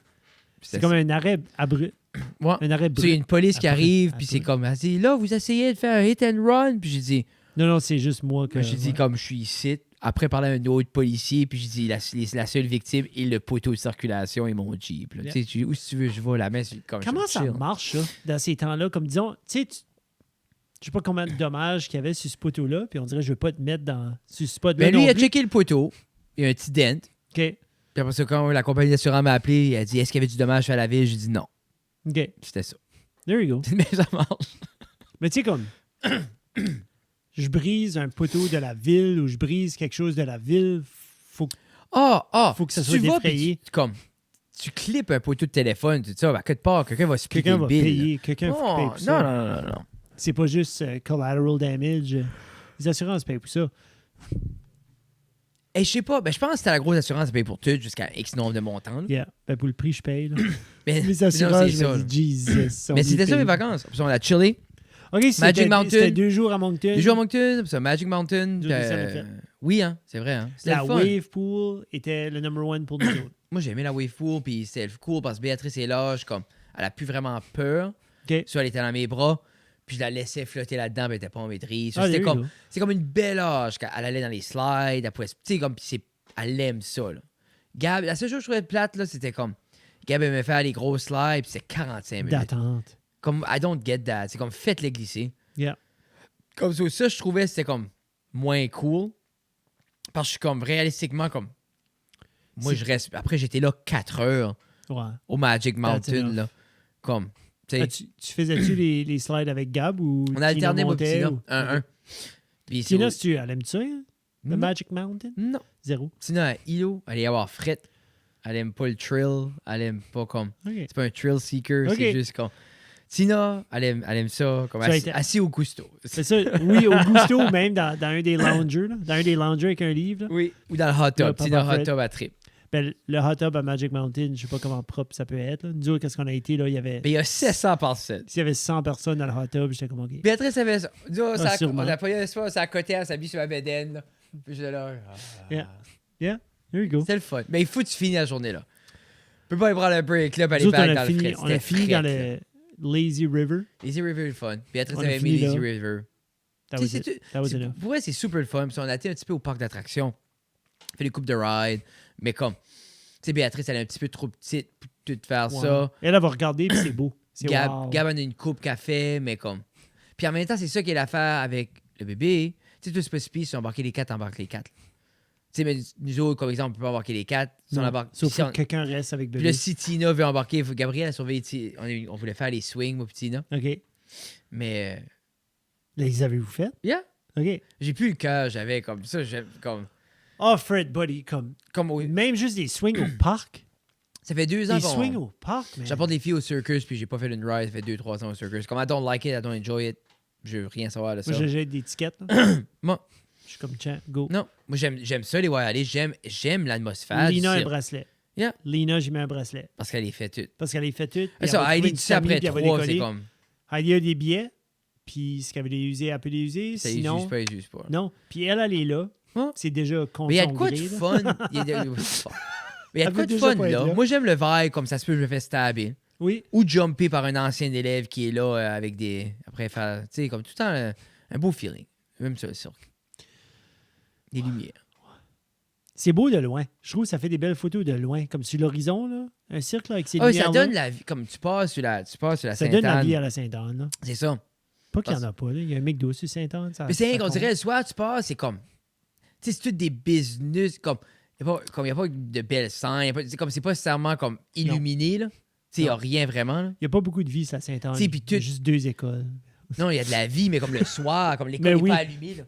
Puis C'est comme un arrêt abrupt. Ouais. Un arrêt Tu sais, il y a brut. une police qui Après, arrive, puis après. c'est comme, elle dit, là, vous essayez de faire un hit and run. Puis j'ai dit, Non, c'est juste moi que... j'ai dit, ouais. comme je suis ici. Après, parler à un autre policier, puis j'ai dit, la seule victime est le poteau de circulation et mon Jeep. Là. Yeah. Tu sais, où si tu veux, je vais la main. Comme Comment je ça chill. marche, ça, dans ces temps-là? Comme disons, tu sais, je sais pas combien de dommages qu'il y avait sur ce poteau-là, puis on dirait, je veux pas te mettre dans sur ce spot-là. Ben lui, non il a plus. checké le poteau. Il y a un petit dent. OK. Puis après ça, quand la compagnie d'assurance m'a appelé, elle a dit, est-ce qu'il y avait du dommage fait à la ville? J'ai dit non. OK. Puis c'était ça. There you go. Mais ça marche. Mais tu sais, comme, je brise un poteau de la ville ou je brise quelque chose de la ville, faut que... Faut que ça soit tu vas, défrayé. puis comme, tu clips un poteau de téléphone, tu dis ça, à quelque part, quelqu'un va se piquer Quelqu'un le va bill. payer. Quelqu'un Oh, paye pour ça. non. C'est pas juste collateral damage. Les assurances payent pour ça. Et je sais pas, ben je pense que c'était la grosse assurance à payer pour tout jusqu'à X nombre de montants. là. Yeah. Ben, pour le prix, je paye. Là. Mais, Les non, assurances, c'est je ça, me là. dis, Jesus. Mais c'était ça mes vacances. Puis on a chillé. OK, Magic Mountain. C'était 2 jours à Moncton. 2 jours à Moncton, puis ça, Magic Mountain. Deux puis, de ça, on a fait. oui, hein, c'est vrai. Hein. C'était La le fun. wave pool était le number one pour nous autres. Moi, j'ai aimé la wave pool, puis c'était cool parce que Béatrice est lâche, comme, elle a plus vraiment peur. OK. Ça, elle était dans mes bras, puis je la laissais flotter là-dedans, puis elle était pas en maîtrise. Ça, Ah, c'était there you comme, go. c'est comme une belle âge quand elle allait dans les slides, elle pouvait, tu sais, comme, puis elle aime ça, là. Gab, la seule chose que je trouvais plate, là, c'était comme, Gab aimait faire les gros slides, puis c'est 45 minutes. D'attente. Comme, I don't get that. C'est comme, faites-les glisser. Yeah. Comme ça, je trouvais c'était comme moins cool. Parce que je suis comme réalistiquement comme. Moi, je reste. Après, j'étais là 4 heures Ouais. au Magic Mountain. enough. Là. Comme. Tu sais, Tu faisais-tu les slides avec Gab ou on a alterné moi montait, Tina. ou- 1-1. Puis Tina, c'est- elle aime ça, hein? Le Non. Magic Mountain? Non. Zéro. Tina, à Ilo, elle allait y avoir fret. Elle aime pas le trill. Elle aime pas comme. OK. C'est pas un thrill seeker. Ok. C'est juste comme. Tina, elle aime ça. Comme Ça a assis, été- assis au gusto. C'est ça, oui, au Gusto, même dans un des loungers, là, dans un des loungers avec un livre. Là. Oui. Ou dans le hot Ouais, tub. Papa Tina, hot Fred. tub à trip. Ben, le hot tub à Magic Mountain, je sais pas comment propre ça peut être. Là. Nous autres, qu'est-ce qu'on a été, là, il y avait... Mais il y a 700 personnes. S'il y avait 100 personnes dans le hot tub, j'étais comme OK. Béatrice avait ça. sûrement. On a pas eu l'espace, ça a côté, elle s'habille sur la bédaine. Là. Puis j'étais là. Yeah, there you go. C'est le fun. Mais il faut que tu finis la journée là. Tu peux pas aller prendre un break là, aller Nous back autres, dans le fret. on a fini dans le Lazy River. Lazy River est le fun. Béatrice On a avait mis fini Lazy là. River. That Tu was sais, it. That was enough. Pour vrai, c'est super le fun. Puis on a été un petit peu au parc d'attractions. On fait des coupes de ride. Mais comme, tu sais, Béatrice, elle est un petit peu trop petite pour tout faire Wow. ça. Elle va regarder, puis c'est beau. C'est wow. Gab en a une coupe café, mais comme. Puis en même temps, c'est ça qui est l'affaire avec le bébé. Tu sais, tout c'est pas si si on embarquer les 4, embarque les 4. Tu sais, mais nous autres, comme exemple, on peut pas embarquer les 4. Si on Non, embarque. sauf si on- que quelqu'un reste avec Puis bébé. là, si Tina veut embarquer, Gabriel a surveillé. On voulait faire les swings, moi, puis Tina. OK. Mais. Les avez-vous fait? Yeah. OK. J'ai plus le cœur, j'avais comme ça. Comme Oh, Fred, buddy, comme... au- Même juste des swings au parc. Ça fait 2 ans Des qu'on. swings au parc, man. J'apporte les filles au circus, puis j'ai pas fait une ride. Ça fait 2-3 ans au circus. Comme I don't like it, I don't enjoy it. Je veux rien savoir de ça. Moi, j'ai des tickets. Là. Moi, Je suis comme, tiens, go. non. Moi, j'aime ça, les voir aller. J'aime l'atmosphère. du Lina, un cirque. bracelet. Yeah. Lina, j'ai mis un bracelet. Parce qu'elle est fait toute. Parce qu'elle est fait toute. Ah, ça, Heidi, tu sais, après 3, c'est comme. Heidi a des billets. Puis, ce qu'elle veut les user, elle peut les user. Ça Sinon, use pas, ils usent pas. non. Puis, elle est là. Hein? C'est déjà contre Mais il y a son de quoi de gré, là. fun. Il y a de Mais il y a de Elle quoi veut de déjà fun, pas être là. là. Moi, j'aime le vibe, comme ça se peut, je me fais stabber. Oui. Ou jumper par un ancien élève qui est là avec des. Après, faire. Tu sais, comme tout le temps, un beau feeling. Même ça, le cirque. Des lumières. C'est beau de loin. Je trouve que ça fait des belles photos de loin. Comme sur l'horizon, là. Un cirque, là, avec ses Ah oui, lumières. ça donne là. la vie. Comme tu passes sur la Ça donne la vie à la Sainte-Anne, là. C'est ça. Pas qu'il n'y en a pas, là. Il y a un McDo sur Sainte-Anne. Mais c'est rien qu'on dirait, le soir, tu passes, c'est comme. Tu sais, c'est tout des business. Comme. Il n'y a pas de belles scènes. C'est comme, c'est pas nécessairement comme illuminé, là. Tu sais, il n'y a Non. rien vraiment, là. Il n'y a pas beaucoup de vie, ça, Sainte-Anne. Si, puis Il y a tout- juste 2 écoles. Non, il y a de la vie, mais comme le soir, comme l'école Mais n'est oui. pas allumée, là.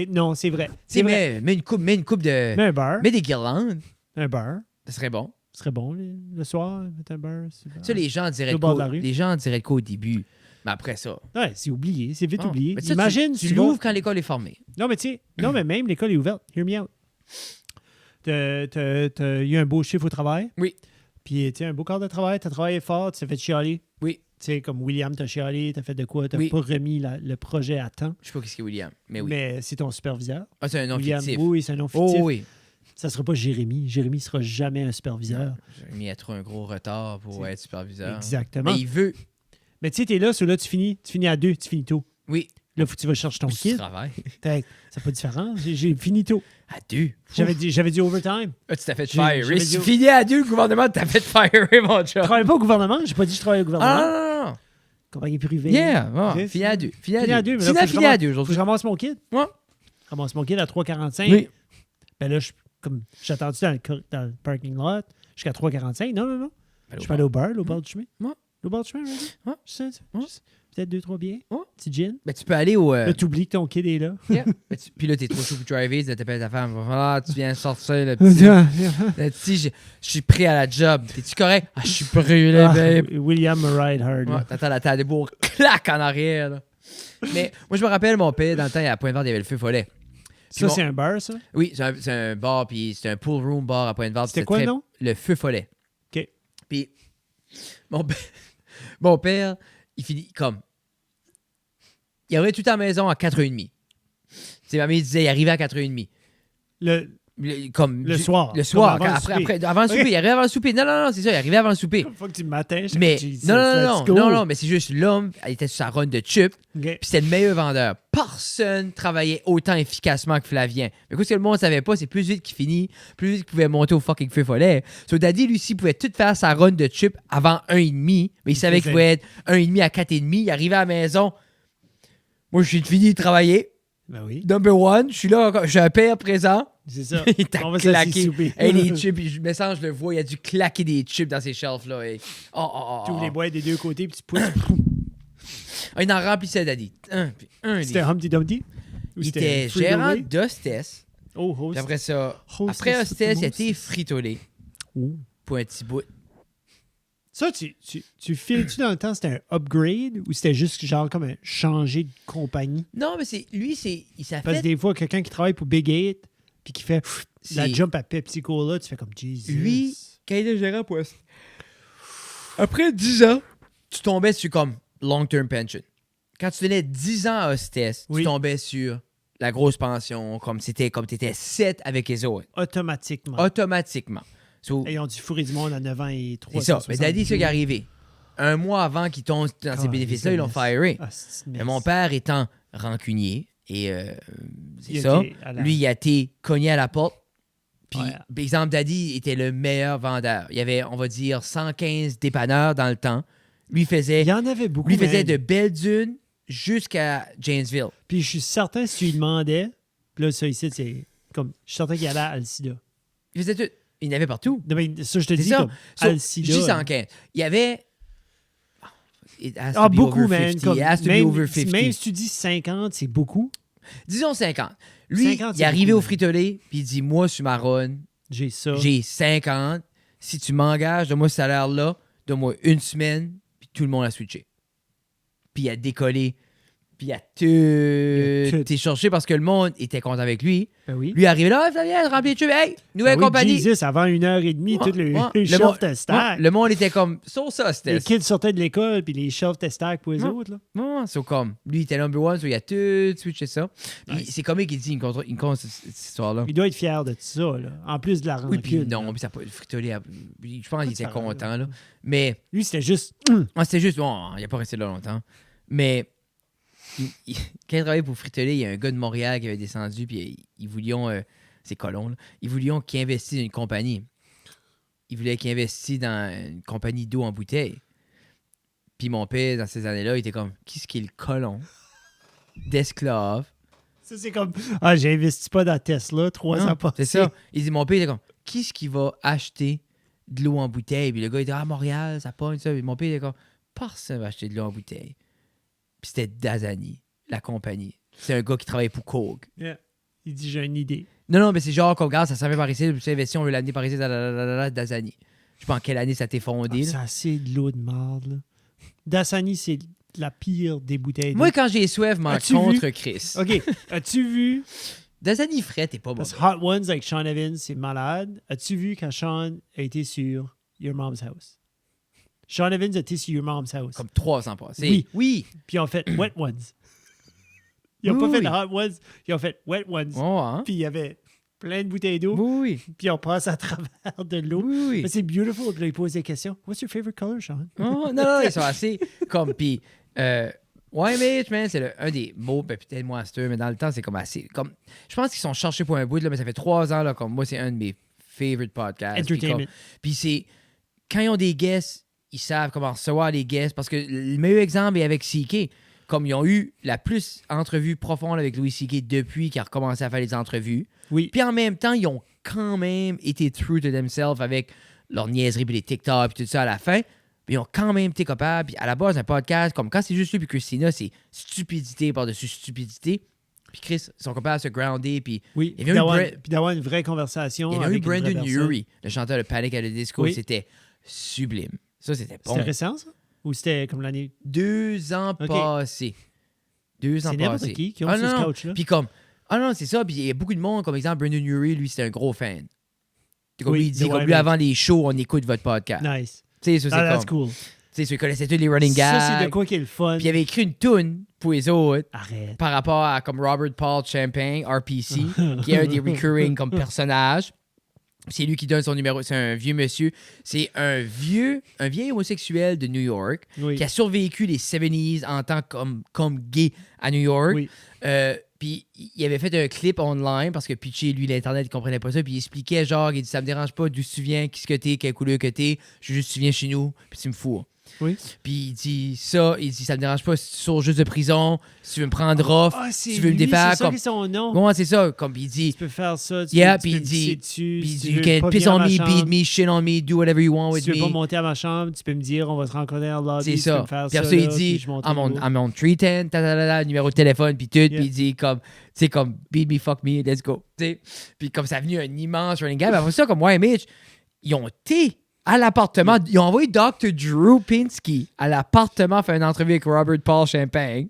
Non, c'est vrai. Tu C'est sais, vrai. mets une coupe de. Mais un beurre. Mets des guirlandes. Un beurre. Ça serait bon. Ce serait bon, le soir, mettre un beurre. Tu sais, les gens diraient Au le bord coup- de la rue. les gens diraient le coup au début. Mais après ça. Ouais, c'est oublié. C'est vite Ah. oublié. Mais ça, Imagine, tu vas- l'ouvres quand l'école est formée. Non, mais tu sais, non, mais même l'école est ouverte. Hear me out. T'as eu un beau chiffre au travail. Oui. Puis, tu sais, un beau quart de travail. T'as travaillé fort, tu t'es fait chialer. Oui. Tu sais, comme William t'a chialé, t'as fait de quoi? T'as Oui. pas remis le projet à temps. Je sais pas qu'est-ce qu'est William, mais oui. Mais c'est ton superviseur. Ah, c'est un nom William, fictif. oui, c'est un nom fictif. Oh oui. Ça sera pas Jérémy. Jérémy sera jamais un superviseur. J'ai mis à trop un gros retard pour être superviseur. Exactement. Mais il veut. Mais tu sais, t'es là, là, tu finis à 2, tu finis tôt. Oui. Là, faut que tu vas chercher ton Tu kid. travailles. C'est pas différent. J'ai fini tôt. À 2. J'avais dit overtime. Ah, tu t'as fait J'ai- firer. j'avais Si dit- tu finis à 2, le gouvernement t'a fait firer, mon Je chat. travaille pas au gouvernement. J'ai pas dit que je travaille au gouvernement. Ah, non, non, Compagnie privée. non. Yeah. Bon, Ok, fini à 2. Fini Fini à à 2. deux, mais là, Tina faut que je fini à ramasse- 2 Faut que aujourd'hui. je ramasse mon kid. Ouais. Je ramasse mon kid à 3h45. Oui. Ben là, j'ai attendu dans le parking lot jusqu'à 3h45. Non. Ben, Je suis allé au bar, au bord du chemin. Ouais. Au bord du chemin, right? Ouais. Ouais. Peut-être 2-3 billets. Ouais. Petit gin. Ben, tu peux aller au. Là, t'oublies que ton kid est là. Yeah. Ben, puis là, t'es trop chaud pour driver, tu t'appelles ta femme. Ah, tu viens sortir, le petit. Le petit, je suis prêt à la job. T'es-tu correct? Ah, je suis prêt, là, babe. William me ride hard. Ouais, là. t'entends la table de bourre, clac en arrière. Là. Mais moi, je me rappelle, mon père, dans le temps, à Pointe-Verte, il y avait le feu follet. Puis Ça, mon- c'est un bar, ça? Oui, c'est un bar, puis c'est un pool room bar à Pointe-Verte. C'était quoi le nom? Le feu follet. OK. Puis mon père, il finit comme. Il arrivait tout à la maison à 4h30. C'est ma mère disait, il arrivait à 4h30. Comme Le soir. Le soir, Comme avant le souper. avant le souper. Ok. Il arrivait avant le souper. Non, c'est ça, il arrivait avant le souper. Faut que tu me matin. Mais non, mais c'est juste l'homme, il était sur sa run de chip, puis c'était le meilleur vendeur. Personne travaillait autant efficacement que Flavien. Mais quoi, ce que le monde savait pas, c'est plus vite qu'il finit, plus vite qu'il pouvait monter au fucking feu follet. So Daddy, lui, il pouvait tout faire sa run de chip avant 1h30, mais il savait qu'il pouvait être 1h30 à 4h30. Il arrivait à la maison. Moi, je suis fini de travailler. Ben oui. Number one, je suis là, j'ai un père présent. C'est ça. Il t'a On va se laisser claqué. souper. Hey, les chips, je me sens, je le vois, il a dû claquer des chips dans ses shelves là. Et... Tu ouvres les boîtes des deux côtés puis tu pousses. Ah, il en remplissait, Daddy. Puis C'était Humpty Dumpty? Ou il c'était était Frito gérant Lay? d'hostess. Oh, Puis host. après ça, Hostess, après hostess, il a hostess. été fritolé Oh. pour un petit bout. Ça, tu files-tu dans le temps, c'était un upgrade ou c'était juste genre comme un changer de compagnie? Non, mais c'est lui, il s'est Parce que fait. des fois, quelqu'un qui travaille pour Big 8 puis qui fait la jump à Pepsi Cola, tu fais comme Jesus. Lui, quand il est gérant poisson, après 10 ans, tu tombais sur comme long-term pension. Quand tu donnais 10 ans à hostess, tu tombais sur la grosse pension, comme tu étais 7 avec les autres. Automatiquement. So, et ils ont dû fourrer du monde à 9 ans et 3 ans. C'est ça. Mais Daddy, c'est ce qui est arrivé. Un mois avant qu'il tombe dans ces bénéfices-là, ils l'ont firé. Mais mon père étant rancunier, et c'est ça, lui, il a été cogné à la porte. Puis, par exemple, Daddy était le meilleur vendeur. Il y avait, on va dire, 115 dépanneurs dans le temps. Lui faisait... Il y en avait beaucoup. Lui faisait de Belle-Dune jusqu'à Janesville. Puis je suis certain, si tu lui demandais, puis là, ça ici, c'est comme... Je suis certain qu'il allait à Alcida. Il faisait tout. Il y en avait partout. Non, mais ça, je te dis, comme Alcida. Je dis 115. Il y avait... beaucoup, man. Même si tu dis 50, c'est beaucoup. Disons 50. Lui, 50, il est arrivé au frito-lait, puis il dit, moi, sur ma run, j'ai 50. Si tu m'engages, donne-moi ce salaire-là, donne-moi une semaine, puis tout le monde a switché. Puis il a décollé, puis il a tout été cherché parce que le monde était content avec lui. Ben oui. Lui est arrivé là, Flavien, rempli de tubes, hey, nouvelle compagnie. Jesus, avant 1h30, tous les shelves étaient stack. Le monde était comme, sur ça, c'était. Les kids sortaient de l'école, puis les shelves étaient stack pour les autres. Là. C'est comme, lui, il était number one, so il a tout switché ça. Puis c'est comme qu'il dit, il compte cette histoire-là. Il doit être fier de tout ça, là. En plus de la rancune. Oui, puis non, puis ça n'a pas frito-lait. Je pense qu'il était content, là. Mais. Lui, c'était juste. C'était juste, bon, il n'a pas resté là longtemps. Mais. Quand il travaillait pour Frito-Lay, il y a un gars de Montréal qui avait descendu, puis ils voulaient, c'est colons, là, ils voulaient qu'il investisse dans une compagnie. Ils voulaient qu'il investisse dans une compagnie d'eau en bouteille. Puis mon père, dans ces années-là, il était comme, qu'est-ce qui est le colon d'esclave? Ça, c'est comme, j'ai investi pas dans Tesla 3 ans passés. C'est ça. Il dit, mon père, il était comme, qu'est-ce qui va acheter de l'eau en bouteille? Puis le gars, il dit, Montréal, ça pogne ça. Puis mon père, il était comme, personne va acheter de l'eau en bouteille. Puis c'était Dasani, la compagnie. C'est un gars qui travaillait pour Coke. Yeah. Il dit, j'ai une idée. Non, mais c'est genre, comme, regarde, ça s'en fait par ici, puis investi, on veut l'amener par ici, Dasani. Je sais pas en quelle année ça t'est fondé. C'est assez de l'eau de marde, là. Dasani, c'est la pire des bouteilles. Moi, quand j'ai soif, je m'en contre Chris. OK. As-tu vu... Dasani frais, t'es pas bon. Parce que Hot Ones avec Sean Evans, c'est malade. As-tu vu quand Sean a été sur Your Mom's House? Sean Evans a été sur Your Mom's House. Comme 300 passés. Oui. Puis ils ont fait Wet Ones. Ils n'ont pas fait Hot Ones, ils ont fait Wet Ones. Puis il y avait plein de bouteilles d'eau. Oui. Puis on passe à travers de l'eau. Oui. Mais c'est beautiful. Puis là, ils posent des questions. What's your favorite color, Sean? Non, ils sont assez comme. Puis, YMH, man, c'est un des mots, peut-être Monster, mais dans le temps, c'est comme assez. Comme, je pense qu'ils sont cherchés pour un bout, là, mais ça fait 3 ans, là, comme moi, c'est un de mes favorite podcasts. Entertainment. Puis c'est. Quand ils ont des guests, ils savent comment recevoir les guests. Parce que le meilleur exemple est avec CK. Comme ils ont eu la plus entrevue profonde avec Louis C.K. depuis qu'il a recommencé à faire les entrevues. Oui. Puis en même temps, ils ont quand même été true to themselves avec leur niaiserie puis les TikTok puis tout ça à la fin. Puis ils ont quand même été capables. Puis à la base, un podcast, comme quand c'est juste lui puis Christina, c'est stupidité par-dessus stupidité. Puis Chris, ils sont capables de se grounder. Puis oui, puis d'avoir une vraie conversation. Il y a eu Brandon Urie, le chanteur de Panic at the Disco. Oui. C'était sublime. Ça, c'était bon. C'était récent, ça? Ou c'était comme l'année... 2 ans passés. 2 ans passés. C'est n'importe qui ont ce couch-là. Puis comme... non, c'est ça. Puis il y a beaucoup de monde, comme exemple, Brandon Urie, lui, c'était un gros fan. Comme lui, il dit, comme lui, avant les shows, on écoute votre podcast. Nice. Tu sais, ça, c'est that's cool. Tu sais, il connaissait tous les running gags. Ça, c'est de quoi qui est le fun. Puis il avait écrit une toune pour les autres. Arrête. Par rapport à comme Robert Paul Champagne, RPC, qui est un des recurring comme personnage. C'est lui qui donne son numéro. C'est un vieux monsieur. C'est un vieil homosexuel de New York qui a survécu les 70s en tant comme gay à New York. Oui. Puis il avait fait un clip online parce que pitché, lui, l'Internet, il comprenait pas ça. Puis il expliquait genre, il dit, ça me dérange pas d'où tu viens, qui ce que t'es, quelle couleur que t'es. Je juste, tu viens chez nous, puis tu me fous. Oui. Puis il dit, ça me dérange pas si tu sors juste de prison, si tu veux me prendre off, si tu veux me défaire. C'est ça qui est son nom. Comment c'est ça? Comme il dit. Tu peux faire ça, tu peux me pisser dessus. Puis you can piss on me, beat me, shit on me, do whatever you want with me. Si tu veux pas monter à ma chambre, tu peux me dire, on va se rencontrer en lobby. C'est ça. Puis après ça, il dit, I'm on 310, numéro de téléphone, puis tout. Puis il dit, comme, tu sais, comme, beat me, fuck me, let's go. Puis comme ça a venu un immense running game. Après ça, comme, ouais, Mitch, ils ont été à l'appartement. Ils ont envoyé Dr. Drew Pinsky à l'appartement faire une entrevue avec Robert Paul Champagne.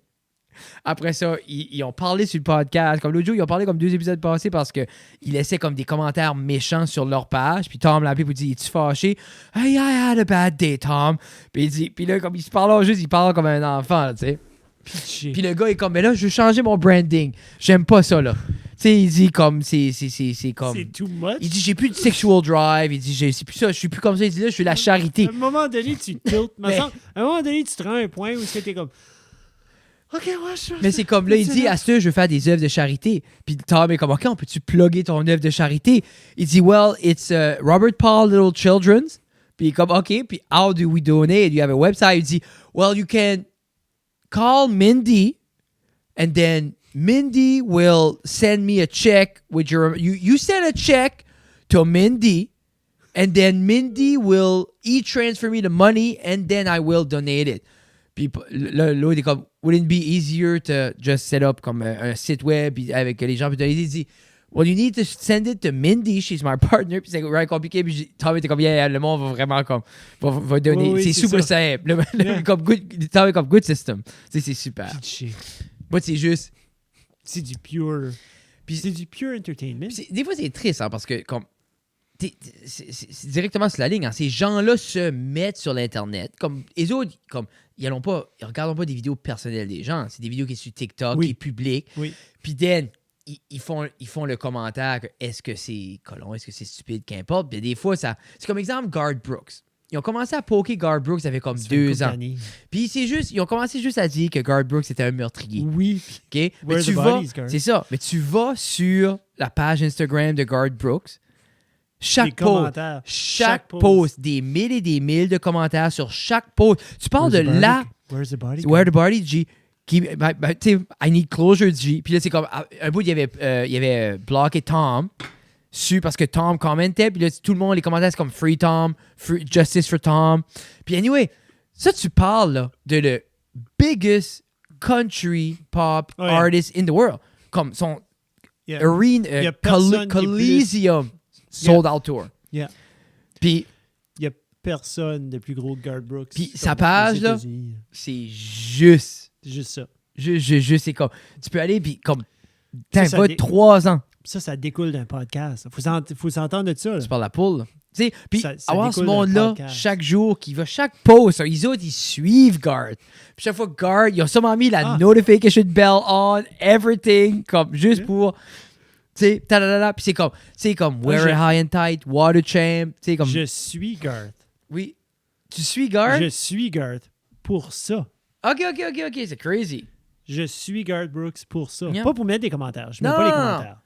Après ça, ils ont parlé sur le podcast. Comme l'autre jour, ils ont parlé comme 2 épisodes passés parce qu'ils laissaient comme des commentaires méchants sur leur page. Puis Tom l'a appelé pour dire, es-tu fâché? Hey, I had a bad day, Tom. Puis là, comme ils se parlent juste, ils parlent comme un enfant, tu sais. Puis le gars est comme, mais là, je veux changer mon branding. J'aime pas ça, là. Tu sais, il dit comme, c'est comme... C'est too much. Il dit, j'ai plus de sexual drive. Il dit, c'est plus ça, je suis plus comme ça. Il dit, là, je suis la charité. À un moment donné, tu tiltes. À un moment donné, tu te rends à un point où t'es comme... OK, ouais, mais c'est comme là, il dit, à ce je veux faire des œuvres de charité. Puis Tom est comme, OK, on peut-tu plugger ton œuvre de charité? Il dit, well, it's Robert Paul Little Children's. Puis il est comme, OK, puis how do we donate? Do you have a website? Il dit, well, you can call Mindy, and then Mindy will send me a check with your... You send a check to Mindy, and then Mindy will e-transfer me the money, and then I will donate it. Puis l'autre est comme, wouldn't it be easier to just set up comme un site web avec les gens? Puis il dit, well, you need to send it to Mindy, she's my partner. Puis c'est vraiment compliqué. Puis Tom était comme, yeah, le monde va vraiment comme, va donner. Oui, c'est super simple. Comme Tom est comme, good system. C'est super. Moi, c'est juste. C'est du pure. Puis c'est du pure entertainment. Des fois, c'est triste, hein, parce que comme. C'est directement sur la ligne. Hein. Ces gens-là se mettent sur l'Internet. Comme les autres, comme, ils regardent pas des vidéos personnelles des gens. C'est des vidéos qui sont sur TikTok, qui est public. Oui. Puis ils font le commentaire que est-ce que c'est colon, est-ce que c'est stupide, qu'importe. Puis des fois, c'est comme exemple Garth Brooks. Ils ont commencé à poker Garth Brooks ça fait comme 2 ans. Puis ils ont commencé juste à dire que Garth Brooks était un meurtrier. Oui. OK? Mais c'est ça. Mais tu vas sur la page Instagram de Garth Brooks. Chaque post, des mille et des mille de commentaires sur chaque post. Tu parles Where's the body? Where the body, G. Tu sais, I need closure, G. Puis là, c'est comme, un bout, il y avait bloqué Tom parce que Tom commentait. Puis là, tout le monde, les commentaires, c'est comme Free Tom, Justice for Tom. Puis anyway, ça, tu parles là, de le biggest country pop artist in the world. Comme son arena, Coliseum. Sold out tour. Yeah. Puis il n'y a personne de plus gros que Garth Brooks. Puis sa page, là, c'est juste. C'est juste ça. Juste, c'est comme. Tu peux aller, puis comme. T'as pas 3 ans. Ça découle d'un podcast. Faut s'entendre de ça. Là. Tu parles de la poule. Tu sais, puis avoir ce monde-là, podcast. chaque jour, qui va, chaque post, les autres, ils suivent Garth. Puis chaque fois, Garth, ils ont sûrement mis la notification bell on, everything, comme juste pour. Tu sais, puis c'est comme Wear It High and Tight, Water Champ, tu sais, comme... Je suis Garth. Oui. Tu suis Garth? Je suis Garth pour ça. OK, c'est crazy. Je suis Garth Brooks pour ça. Yeah. Pas pour mettre des commentaires. Je mets pas les commentaires.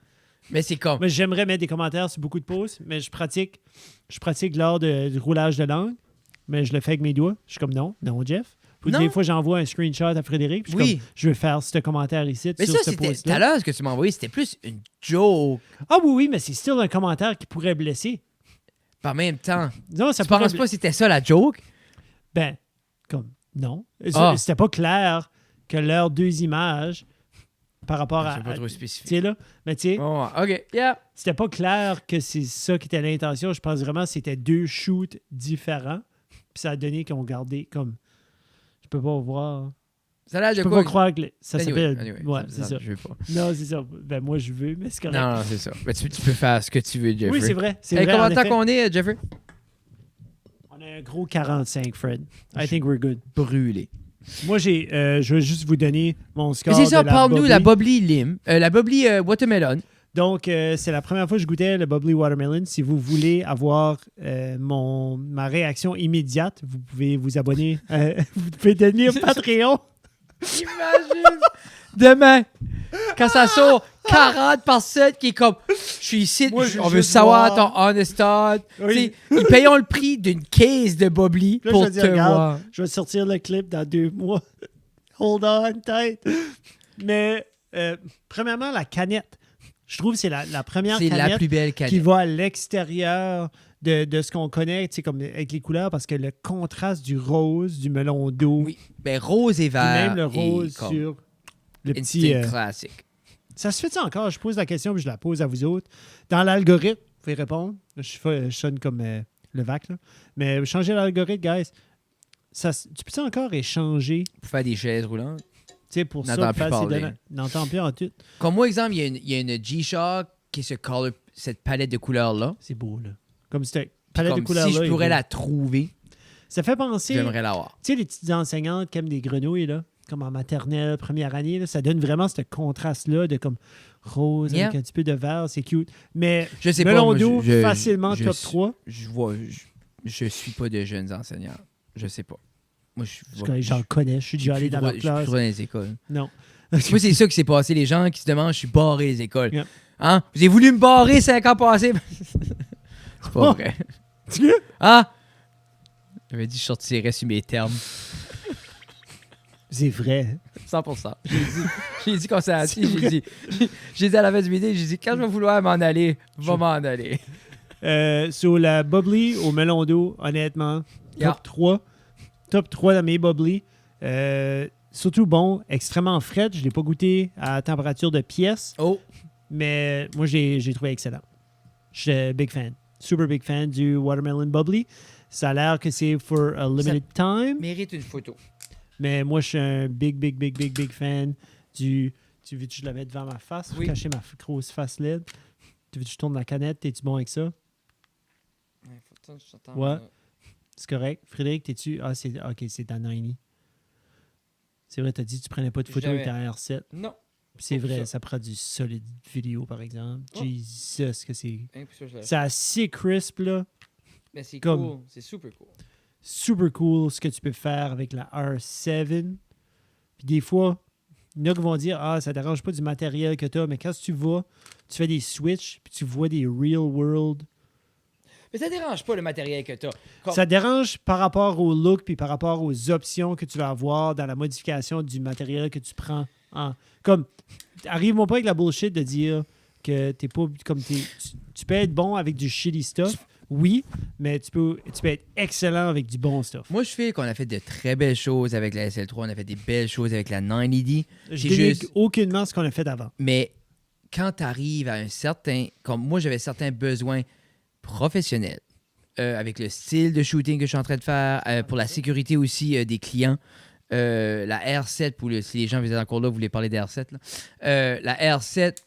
Mais c'est comme... Mais j'aimerais mettre des commentaires sur beaucoup de posts, mais je pratique lors du roulage de langue, mais je le fais avec mes doigts. Je suis comme non, Jeff. Des fois, j'envoie un screenshot à Frédéric. Puis comme, je vais faire ce commentaire ici. Mais sur ça, ce c'était tout à l'heure, ce que tu m'as envoyé, c'était plus une joke. Ah oui, mais c'est still un commentaire qui pourrait blesser. Par même temps. Non, ça tu penses pas que c'était ça la joke? Ben, comme, non. C'était pas clair que leurs 2 images par rapport à... C'est pas trop spécifique. Tu sais, là. Mais tu sais... Oh, OK, yeah. C'était pas clair que c'est ça qui était l'intention. Je pense vraiment que c'était 2 shoots différents. Puis ça a donné qu'on gardait comme... Je peux pas voir. Ça a l'air de je peux pas croire que ça s'appelle. Anyway, ouais, c'est ça. Je veux pas. Non, c'est ça. Ben moi je veux, mais c'est correct. Non, c'est ça. Mais tu peux faire ce que tu veux, Jeffrey. Oui, c'est vrai. Comment tant qu'on est, Jeffrey? On a un gros 45, Fred. I think we're good. Brûlé. Moi, je vais juste vous donner mon score. C'est ça, de parle-nous la Bubbly Lim. La Bubbly Watermelon. Donc, c'est la première fois que je goûtais le Bubbly Watermelon. Si vous voulez avoir ma réaction immédiate, vous pouvez vous abonner. Vous pouvez devenir Patreon. Imagine! Demain, quand ça sort 40 personnes qui est comme je suis ici, on veut savoir ton honest thought. Oui. Ils payent le prix d'une case de Bubbly pour te voir. Je vais sortir le clip dans 2 mois. Hold on tight. Mais, premièrement, la canette. Je trouve que c'est la première canette, la plus belle canette qui va à l'extérieur de ce qu'on connaît, tu sais, comme avec les couleurs, parce que le contraste du rose, du melon d'eau. Oui, ben rose et vert. Même le rose sur le petit... classique. Ça se fait-tu encore? Je pose la question, puis je la pose à vous autres. Dans l'algorithme, vous pouvez répondre. Je sonne comme le vac, là. Mais changer l'algorithme, guys. Tu peux-tu encore échanger? Pour faire des chaises roulantes? sais, pour ça, N'entends plus faire ses parler. données. N'entend plus en tout. Comme moi, exemple, il y a une G-Shock qui est cette palette de couleurs-là. C'est beau, là. Comme cette palette de Comme couleurs-là. si je est pourrais beau. la trouver, Ça fait penser, tu j'aimerais l'avoir. sais, les petites enseignantes qui aiment des grenouilles, là, comme en maternelle, première année, là, ça donne vraiment ce contraste-là de comme rose Yeah. avec un petit peu de vert, c'est cute. Mais Je sais pas, melon moi, d'eau, je- facilement je top suis- 3. Je suis pas de jeunes enseignants. Je sais pas. Moi, J'en connais, je suis déjà allé dans leur Je suis plus classe. trop dans les écoles. Non. Moi, c'est ça qui s'est passé. Les gens qui se demandent, je suis barré les écoles. Yeah. Hein? Vous avez voulu me barrer 5 ans passés? C'est pas Oh. vrai. Tu vois? Hein? J'avais dit que je sortirais sur mes termes. C'est vrai. 100%. J'ai dit qu'on s'est assis. J'ai dit à la fin du midi, j'ai dit, quand je vais vouloir m'en aller, va m'en aller. Sur la bubbly au melon d'eau, honnêtement, Yeah. top 3. Top 3 dans mes bubbly. Surtout bon, extrêmement frais. Je ne l'ai pas goûté à température de pièce, Oh, mais moi, j'ai trouvé excellent. Je suis big fan. Super big fan du watermelon bubbly. Ça a l'air que c'est for a limited time, mérite une photo. mais moi, je suis un big fan du... Tu veux que je la mette devant ma face pour Oui. cacher ma grosse face laide? Tu veux que je tourne la canette? Es-tu bon avec ça? Ouais. C'est correct. Frédéric, t'es-tu... Ah, c'est... OK, c'est ta 90. C'est vrai, t'as dit que tu prenais pas de photo avec ta R7. Non. C'est Pour vrai, ça. ça prend du solide vidéo, par exemple. Oh. Jesus, que c'est... Hein, pour ça, je l'ai- C'est assez crisp, là. Mais c'est comme- cool. C'est super cool. Super cool ce que tu peux faire avec la R7. Puis des fois, il y en a qui vont dire « Ah, ça dérange pas du matériel que tu as. » Mais quand tu vas, tu fais des switches, puis tu vois des real world. Mais ça dérange pas le matériel que t'as. Comme- Ça dérange par rapport au look, puis par rapport aux options que tu vas avoir dans la modification du matériel que tu prends. Comme, arrive-moi pas avec la bullshit de dire que t'es pas comme tu peux être bon avec du shitty stuff, oui, mais tu peux être excellent avec du bon stuff. Moi, je fais qu'on a fait de très belles choses avec la SL3. On a fait des belles choses avec la 9ED. Je C'est dénigre juste- aucunement ce qu'on a fait avant. Mais quand tu arrives à un certain... Comme moi, j'avais certains besoins professionnels avec le style de shooting que je suis en train de faire, pour la sécurité aussi des clients. La R7, si les gens vous êtes encore là, vous voulez parler de R7. Là. La R7...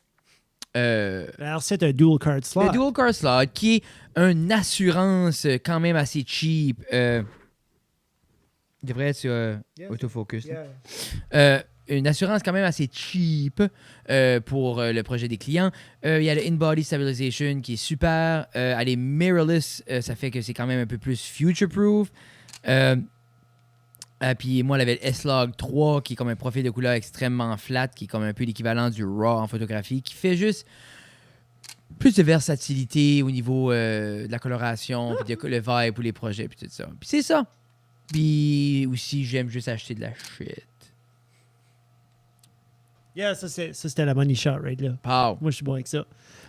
Alors, c'est un dual card slot. le Dual Car Slot, qui est une assurance quand même assez cheap. Il devrait être sur autofocus. là. Une assurance quand même assez cheap pour le projet des clients. Il y a le In-Body Stabilization qui est super. Elle est mirrorless, ça fait que c'est quand même un peu plus future-proof. Puis moi, elle avait le S-Log 3 qui est comme un profil de couleur extrêmement flat, qui est comme un peu l'équivalent du RAW en photographie, qui fait juste plus de versatilité au niveau de la coloration, puis le vibe pour les projets, puis tout ça. Puis c'est ça. Puis aussi, j'aime juste acheter de la shit. Yeah, ça c'était la money shot right là. Pow. Moi, je suis bon avec ça.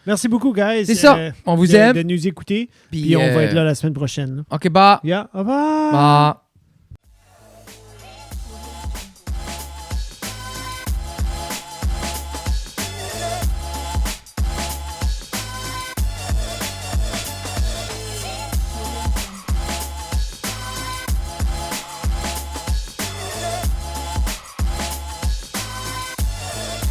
Merci beaucoup, guys. C'est ça. On vous aime. De nous écouter. Puis Puis on va être là la semaine prochaine. Là. OK, bah. Yeah, au revoir. Bah.